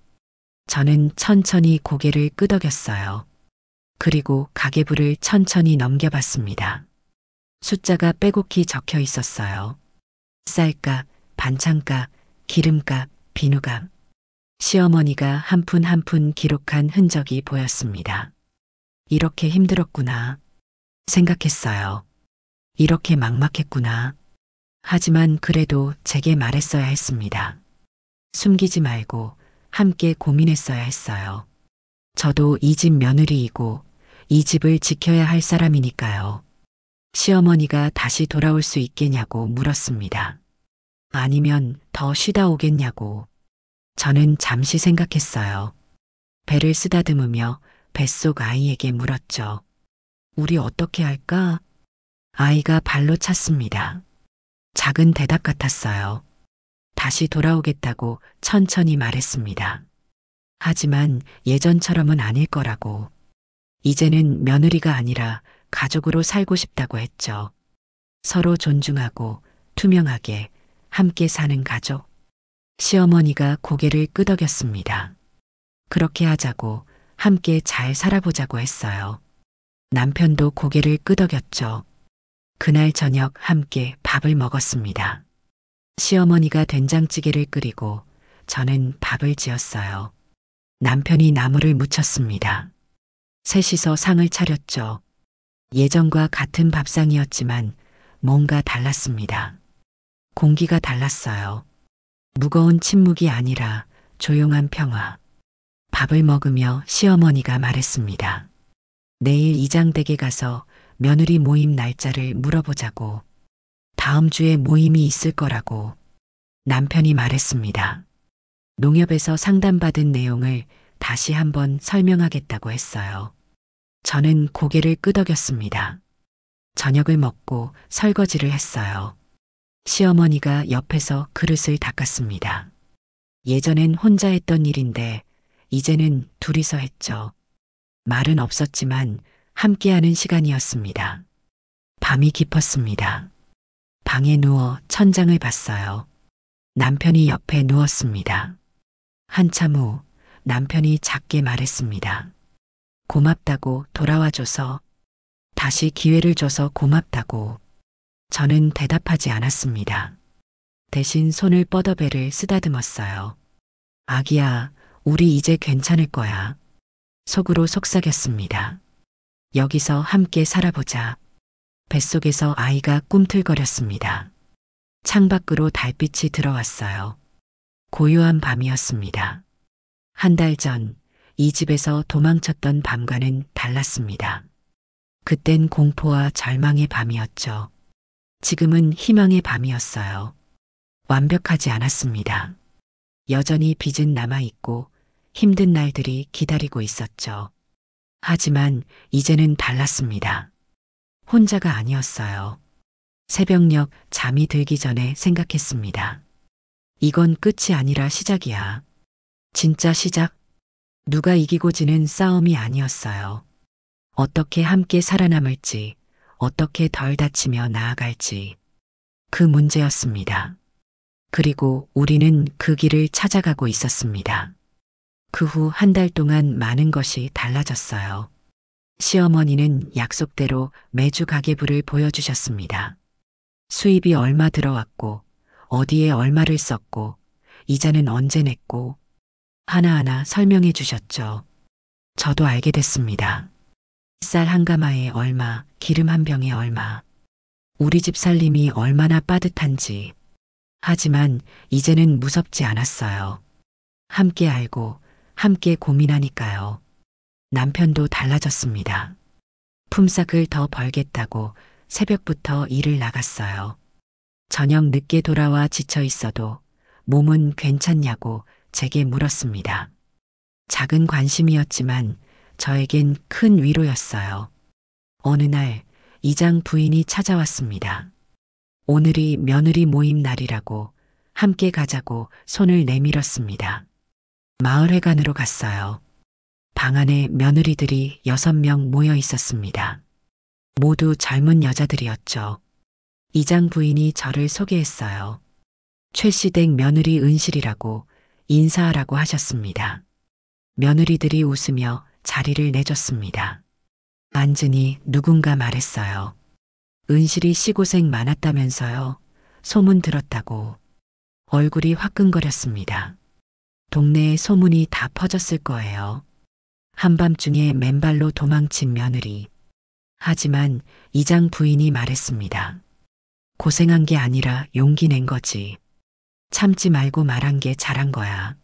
저는 천천히 고개를 끄덕였어요. 그리고 가계부를 천천히 넘겨봤습니다. 숫자가 빼곡히 적혀 있었어요. 쌀값, 반찬값, 기름값, 비누값. 시어머니가 한 푼 한 푼 기록한 흔적이 보였습니다. 이렇게 힘들었구나 생각했어요. 이렇게 막막했구나. 하지만 그래도 제게 말했어야 했습니다. 숨기지 말고 함께 고민했어야 했어요. 저도 이 집 며느리이고 이 집을 지켜야 할 사람이니까요. 시어머니가 다시 돌아올 수 있겠냐고 물었습니다. 아니면 더 쉬다 오겠냐고. 저는 잠시 생각했어요. 배를 쓰다듬으며 뱃속 아이에게 물었죠. 우리 어떻게 할까? 아이가 발로 찼습니다. 작은 대답 같았어요. 다시 돌아오겠다고 천천히 말했습니다. 하지만 예전처럼은 아닐 거라고. 이제는 며느리가 아니라 가족으로 살고 싶다고 했죠. 서로 존중하고 투명하게 함께 사는 가족. 시어머니가 고개를 끄덕였습니다. 그렇게 하자고, 함께 잘 살아보자고 했어요. 남편도 고개를 끄덕였죠. 그날 저녁 함께 밥을 먹었습니다. 시어머니가 된장찌개를 끓이고 저는 밥을 지었어요. 남편이 나물을 무쳤습니다. 셋이서 상을 차렸죠. 예전과 같은 밥상이었지만 뭔가 달랐습니다. 공기가 달랐어요. 무거운 침묵이 아니라 조용한 평화. 밥을 먹으며 시어머니가 말했습니다. 내일 이장댁에 가서 며느리 모임 날짜를 물어보자고. 다음 주에 모임이 있을 거라고. 남편이 말했습니다. 농협에서 상담받은 내용을 다시 한번 설명하겠다고 했어요. 저는 고개를 끄덕였습니다. 저녁을 먹고 설거지를 했어요. 시어머니가 옆에서 그릇을 닦았습니다. 예전엔 혼자 했던 일인데 이제는 둘이서 했죠. 말은 없었지만 함께하는 시간이었습니다. 밤이 깊었습니다. 방에 누워 천장을 봤어요. 남편이 옆에 누웠습니다. 한참 후 남편이 작게 말했습니다. 고맙다고 돌아와줘서, 다시 기회를 줘서 고맙다고. 저는 대답하지 않았습니다. 대신 손을 뻗어 배를 쓰다듬었어요. 아기야, 우리 이제 괜찮을 거야. 속으로 속삭였습니다. 여기서 함께 살아보자. 뱃속에서 아이가 꿈틀거렸습니다. 창밖으로 달빛이 들어왔어요. 고요한 밤이었습니다. 한 달 전 이 집에서 도망쳤던 밤과는 달랐습니다. 그땐 공포와 절망의 밤이었죠. 지금은 희망의 밤이었어요. 완벽하지 않았습니다. 여전히 빚은 남아있고 힘든 날들이 기다리고 있었죠. 하지만 이제는 달랐습니다. 혼자가 아니었어요. 새벽녘 잠이 들기 전에 생각했습니다. 이건 끝이 아니라 시작이야. 진짜 시작. 누가 이기고 지는 싸움이 아니었어요. 어떻게 함께 살아남을지, 어떻게 덜 다치며 나아갈지. 그 문제였습니다. 그리고 우리는 그 길을 찾아가고 있었습니다. 그 후 한 달 동안 많은 것이 달라졌어요. 시어머니는 약속대로 매주 가계부를 보여주셨습니다. 수입이 얼마 들어왔고, 어디에 얼마를 썼고, 이자는 언제 냈고, 하나하나 설명해 주셨죠. 저도 알게 됐습니다. 쌀 한 가마에 얼마, 기름 한 병에 얼마, 우리 집 살림이 얼마나 빠듯한지. 하지만 이제는 무섭지 않았어요. 함께 알고, 함께 고민하니까요. 남편도 달라졌습니다. 품삯을 더 벌겠다고 새벽부터 일을 나갔어요. 저녁 늦게 돌아와 지쳐 있어도 몸은 괜찮냐고 제게 물었습니다. 작은 관심이었지만 저에겐 큰 위로였어요. 어느 날 이장 부인이 찾아왔습니다. 오늘이 며느리 모임 날이라고 함께 가자고 손을 내밀었습니다. 마을회관으로 갔어요. 방 안에 며느리들이 6명 모여 있었습니다. 모두 젊은 여자들이었죠. 이장 부인이 저를 소개했어요. 최씨댁 며느리 은실이라고 인사하라고 하셨습니다. 며느리들이 웃으며 자리를 내줬습니다. 앉으니 누군가 말했어요. 은실이 시고생 많았다면서요. 소문 들었다고. 얼굴이 화끈거렸습니다. 동네에 소문이 다 퍼졌을 거예요. 한밤중에 맨발로 도망친 며느리. 하지만 이장 부인이 말했습니다. 고생한 게 아니라 용기 낸 거지. 참지 말고 말한 게 잘한 거야.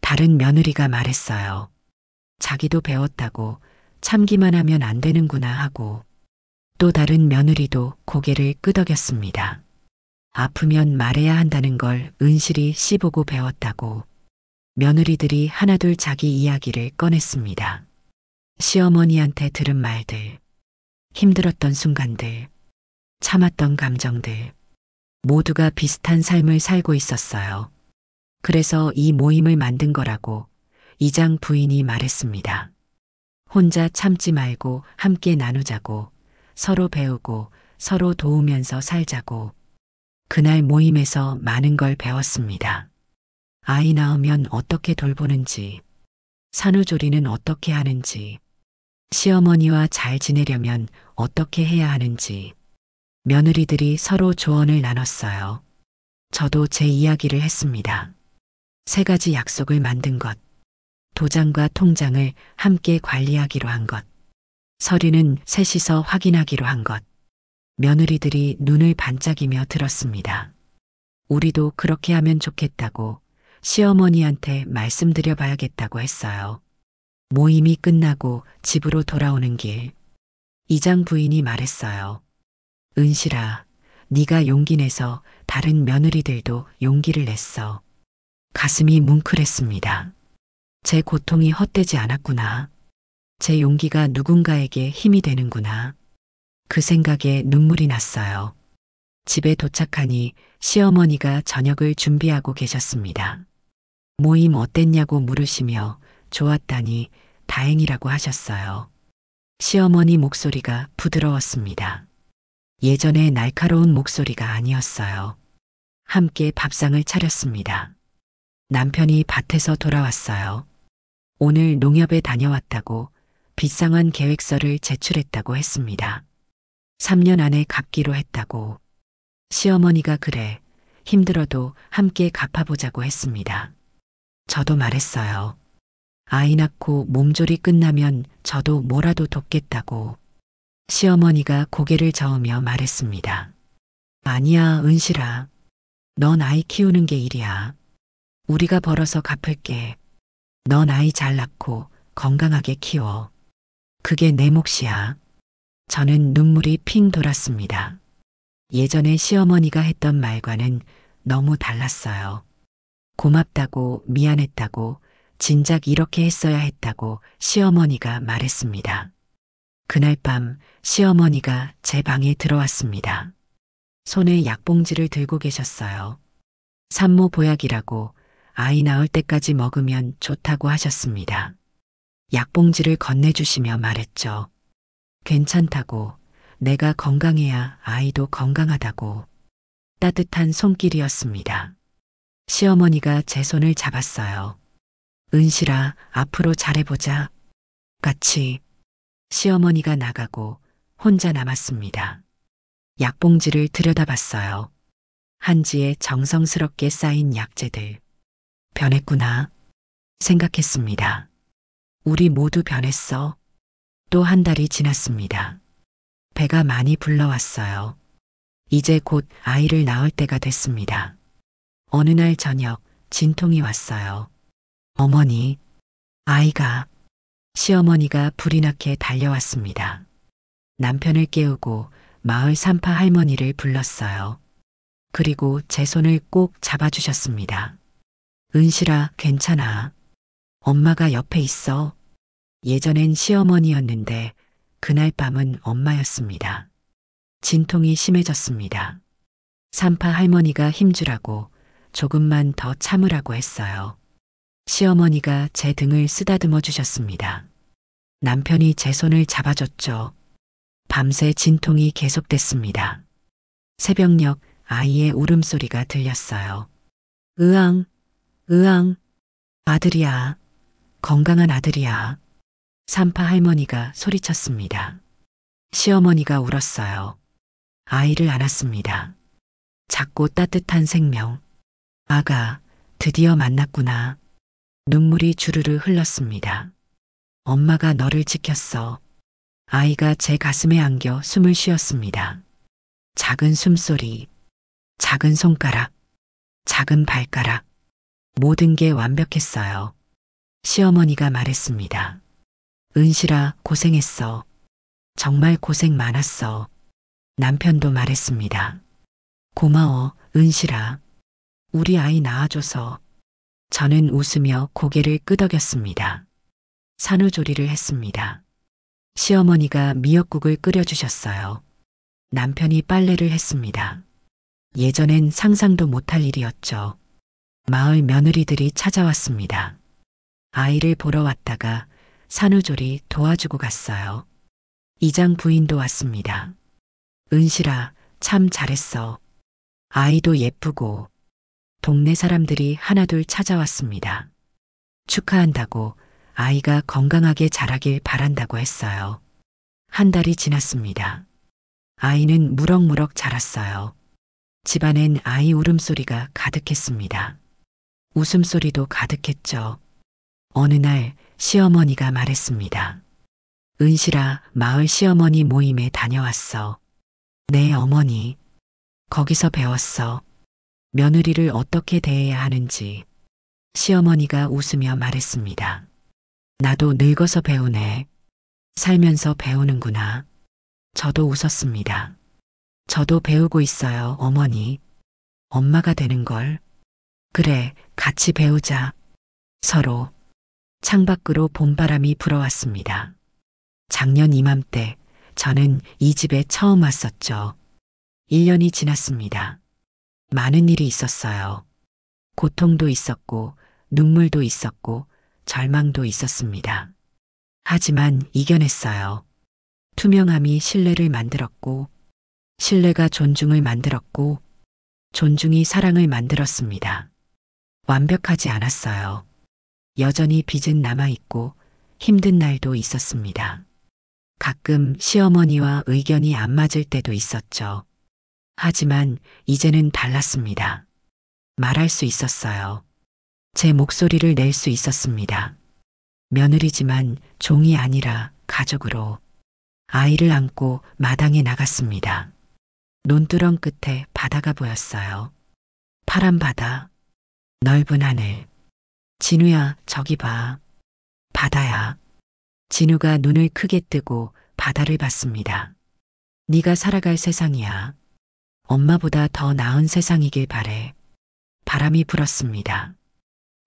다른 며느리가 말했어요. 자기도 배웠다고 참기만 하면 안 되는구나 하고. 또 다른 며느리도 고개를 끄덕였습니다. 아프면 말해야 한다는 걸 은실이 씨보고 배웠다고. 며느리들이 하나둘 자기 이야기를 꺼냈습니다. 시어머니한테 들은 말들, 힘들었던 순간들, 참았던 감정들, 모두가 비슷한 삶을 살고 있었어요. 그래서 이 모임을 만든 거라고 이장 부인이 말했습니다. 혼자 참지 말고 함께 나누자고, 서로 배우고 서로 도우면서 살자고. 그날 모임에서 많은 걸 배웠습니다. 아이 낳으면 어떻게 돌보는지, 산후조리는 어떻게 하는지, 시어머니와 잘 지내려면 어떻게 해야 하는지. 며느리들이 서로 조언을 나눴어요. 저도 제 이야기를 했습니다. 3가지 약속을 만든 것, 도장과 통장을 함께 관리하기로 한 것, 서류는 셋이서 확인하기로 한 것. 며느리들이 눈을 반짝이며 들었습니다. 우리도 그렇게 하면 좋겠다고 시어머니한테 말씀드려 봐야겠다고 했어요. 모임이 끝나고 집으로 돌아오는 길, 이장 부인이 말했어요. 은실아, 네가 용기 내서 다른 며느리들도 용기를 냈어. 가슴이 뭉클했습니다. 제 고통이 헛되지 않았구나. 제 용기가 누군가에게 힘이 되는구나. 그 생각에 눈물이 났어요. 집에 도착하니 시어머니가 저녁을 준비하고 계셨습니다. 모임 어땠냐고 물으시며 좋았다니 다행이라고 하셨어요. 시어머니 목소리가 부드러웠습니다. 예전의 날카로운 목소리가 아니었어요. 함께 밥상을 차렸습니다. 남편이 밭에서 돌아왔어요. 오늘 농협에 다녀왔다고 빚상환 계획서를 제출했다고 했습니다. 3년 안에 갚기로 했다고. 시어머니가 그래, 힘들어도 함께 갚아보자고 했습니다. 저도 말했어요. 아이 낳고 몸조리 끝나면 저도 뭐라도 돕겠다고. 시어머니가 고개를 저으며 말했습니다. 아니야, 은실아. 넌 아이 키우는 게 일이야. 우리가 벌어서 갚을게. 넌 아이 잘 낳고 건강하게 키워. 그게 내 몫이야. 저는 눈물이 핑 돌았습니다. 예전에 시어머니가 했던 말과는 너무 달랐어요. 고맙다고, 미안했다고, 진작 이렇게 했어야 했다고 시어머니가 말했습니다. 그날 밤 시어머니가 제 방에 들어왔습니다. 손에 약봉지를 들고 계셨어요. 산모 보약이라고 아이 낳을 때까지 먹으면 좋다고 하셨습니다. 약봉지를 건네주시며 말했죠. 괜찮다고, 내가 건강해야 아이도 건강하다고. 따뜻한 손길이었습니다. 시어머니가 제 손을 잡았어요. 은실아, 앞으로 잘해보자. 같이. 시어머니가 나가고 혼자 남았습니다. 약봉지를 들여다봤어요. 한지에 정성스럽게 쌓인 약재들. 변했구나 생각했습니다. 우리 모두 변했어. 또 한 달이 지났습니다. 배가 많이 불러왔어요. 이제 곧 아이를 낳을 때가 됐습니다. 어느 날 저녁 진통이 왔어요. 어머니, 아이가. 시어머니가 불이 나게 달려왔습니다. 남편을 깨우고 마을 산파 할머니를 불렀어요. 그리고 제 손을 꼭 잡아주셨습니다. 은실아, 괜찮아. 엄마가 옆에 있어. 예전엔 시어머니였는데 그날 밤은 엄마였습니다. 진통이 심해졌습니다. 산파 할머니가 힘주라고 조금만 더 참으라고 했어요. 시어머니가 제 등을 쓰다듬어 주셨습니다. 남편이 제 손을 잡아줬죠. 밤새 진통이 계속됐습니다. 새벽녘 아이의 울음소리가 들렸어요. 으앙, 으앙, 아들이야. 건강한 아들이야. 산파 할머니가 소리쳤습니다. 시어머니가 울었어요. 아이를 안았습니다. 작고 따뜻한 생명. 아가, 드디어 만났구나. 눈물이 주르르 흘렀습니다. 엄마가 너를 지켰어. 아이가 제 가슴에 안겨 숨을 쉬었습니다. 작은 숨소리, 작은 손가락, 작은 발가락. 모든 게 완벽했어요. 시어머니가 말했습니다. 은실아, 고생했어. 정말 고생 많았어. 남편도 말했습니다. 고마워, 은실아. 우리 아이 낳아줘서. 저는 웃으며 고개를 끄덕였습니다. 산후조리를 했습니다. 시어머니가 미역국을 끓여주셨어요. 남편이 빨래를 했습니다. 예전엔 상상도 못할 일이었죠. 마을 며느리들이 찾아왔습니다. 아이를 보러 왔다가 산후조리 도와주고 갔어요. 이장 부인도 왔습니다. 은실아, 참 잘했어. 아이도 예쁘고. 동네 사람들이 하나둘 찾아왔습니다. 축하한다고, 아이가 건강하게 자라길 바란다고 했어요. 한 달이 지났습니다. 아이는 무럭무럭 자랐어요. 집안엔 아이 울음소리가 가득했습니다. 웃음소리도 가득했죠. 어느 날 시어머니가 말했습니다. 은실아, 마을 시어머니 모임에 다녀왔어. 네, 어머니. 거기서 배웠어. 며느리를 어떻게 대해야 하는지. 시어머니가 웃으며 말했습니다. 나도 늙어서 배우네. 살면서 배우는구나. 저도 웃었습니다. 저도 배우고 있어요, 어머니. 엄마가 되는 걸. 그래, 같이 배우자. 서로. 창밖으로 봄바람이 불어왔습니다. 작년 이맘때 저는 이 집에 처음 왔었죠. 1년이 지났습니다. 많은 일이 있었어요. 고통도 있었고, 눈물도 있었고, 절망도 있었습니다. 하지만 이겨냈어요. 투명함이 신뢰를 만들었고, 신뢰가 존중을 만들었고, 존중이 사랑을 만들었습니다. 완벽하지 않았어요. 여전히 빚은 남아있고 힘든 날도 있었습니다. 가끔 시어머니와 의견이 안 맞을 때도 있었죠. 하지만 이제는 달랐습니다. 말할 수 있었어요. 제 목소리를 낼 수 있었습니다. 며느리지만 종이 아니라 가족으로. 아이를 안고 마당에 나갔습니다. 논두렁 끝에 바다가 보였어요. 파란 바다, 넓은 하늘. 진우야, 저기 봐. 바다야. 진우가 눈을 크게 뜨고 바다를 봤습니다. 네가 살아갈 세상이야. 엄마보다 더 나은 세상이길 바래. 바람이 불었습니다.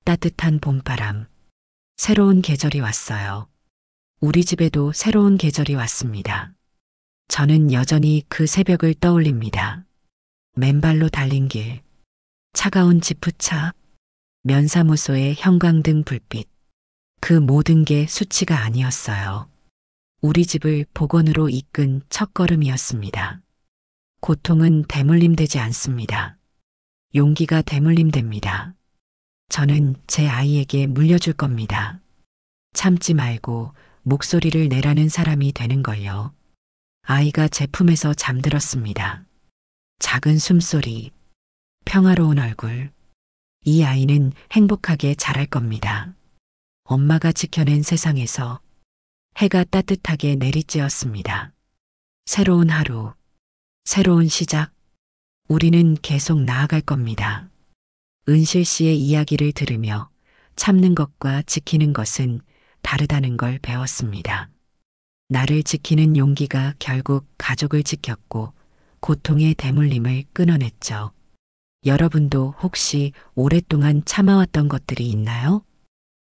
따뜻한 봄바람. 새로운 계절이 왔어요. 우리 집에도 새로운 계절이 왔습니다. 저는 여전히 그 새벽을 떠올립니다. 맨발로 달린 길, 차가운 지프차, 면사무소의 형광등 불빛. 그 모든 게 수치가 아니었어요. 우리 집을 복원으로 이끈 첫걸음이었습니다. 고통은 대물림되지 않습니다. 용기가 대물림됩니다. 저는 제 아이에게 물려줄 겁니다. 참지 말고 목소리를 내라는 사람이 되는 걸요. 아이가 제 품에서 잠들었습니다. 작은 숨소리, 평화로운 얼굴. 이 아이는 행복하게 자랄 겁니다. 엄마가 지켜낸 세상에서 해가 따뜻하게 내리쬐었습니다. 새로운 하루, 새로운 시작. 우리는 계속 나아갈 겁니다. 은실 씨의 이야기를 들으며 참는 것과 지키는 것은 다르다는 걸 배웠습니다. 나를 지키는 용기가 결국 가족을 지켰고 고통의 대물림을 끊어냈죠. 여러분도 혹시 오랫동안 참아왔던 것들이 있나요?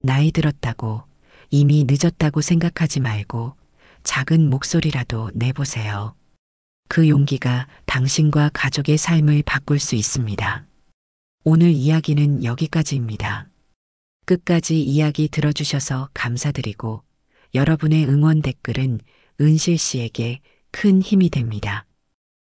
나이 들었다고, 이미 늦었다고 생각하지 말고 작은 목소리라도 내보세요. 그 용기가 당신과 가족의 삶을 바꿀 수 있습니다. 오늘 이야기는 여기까지입니다. 끝까지 이야기 들어주셔서 감사드리고 여러분의 응원 댓글은 은실 씨에게 큰 힘이 됩니다.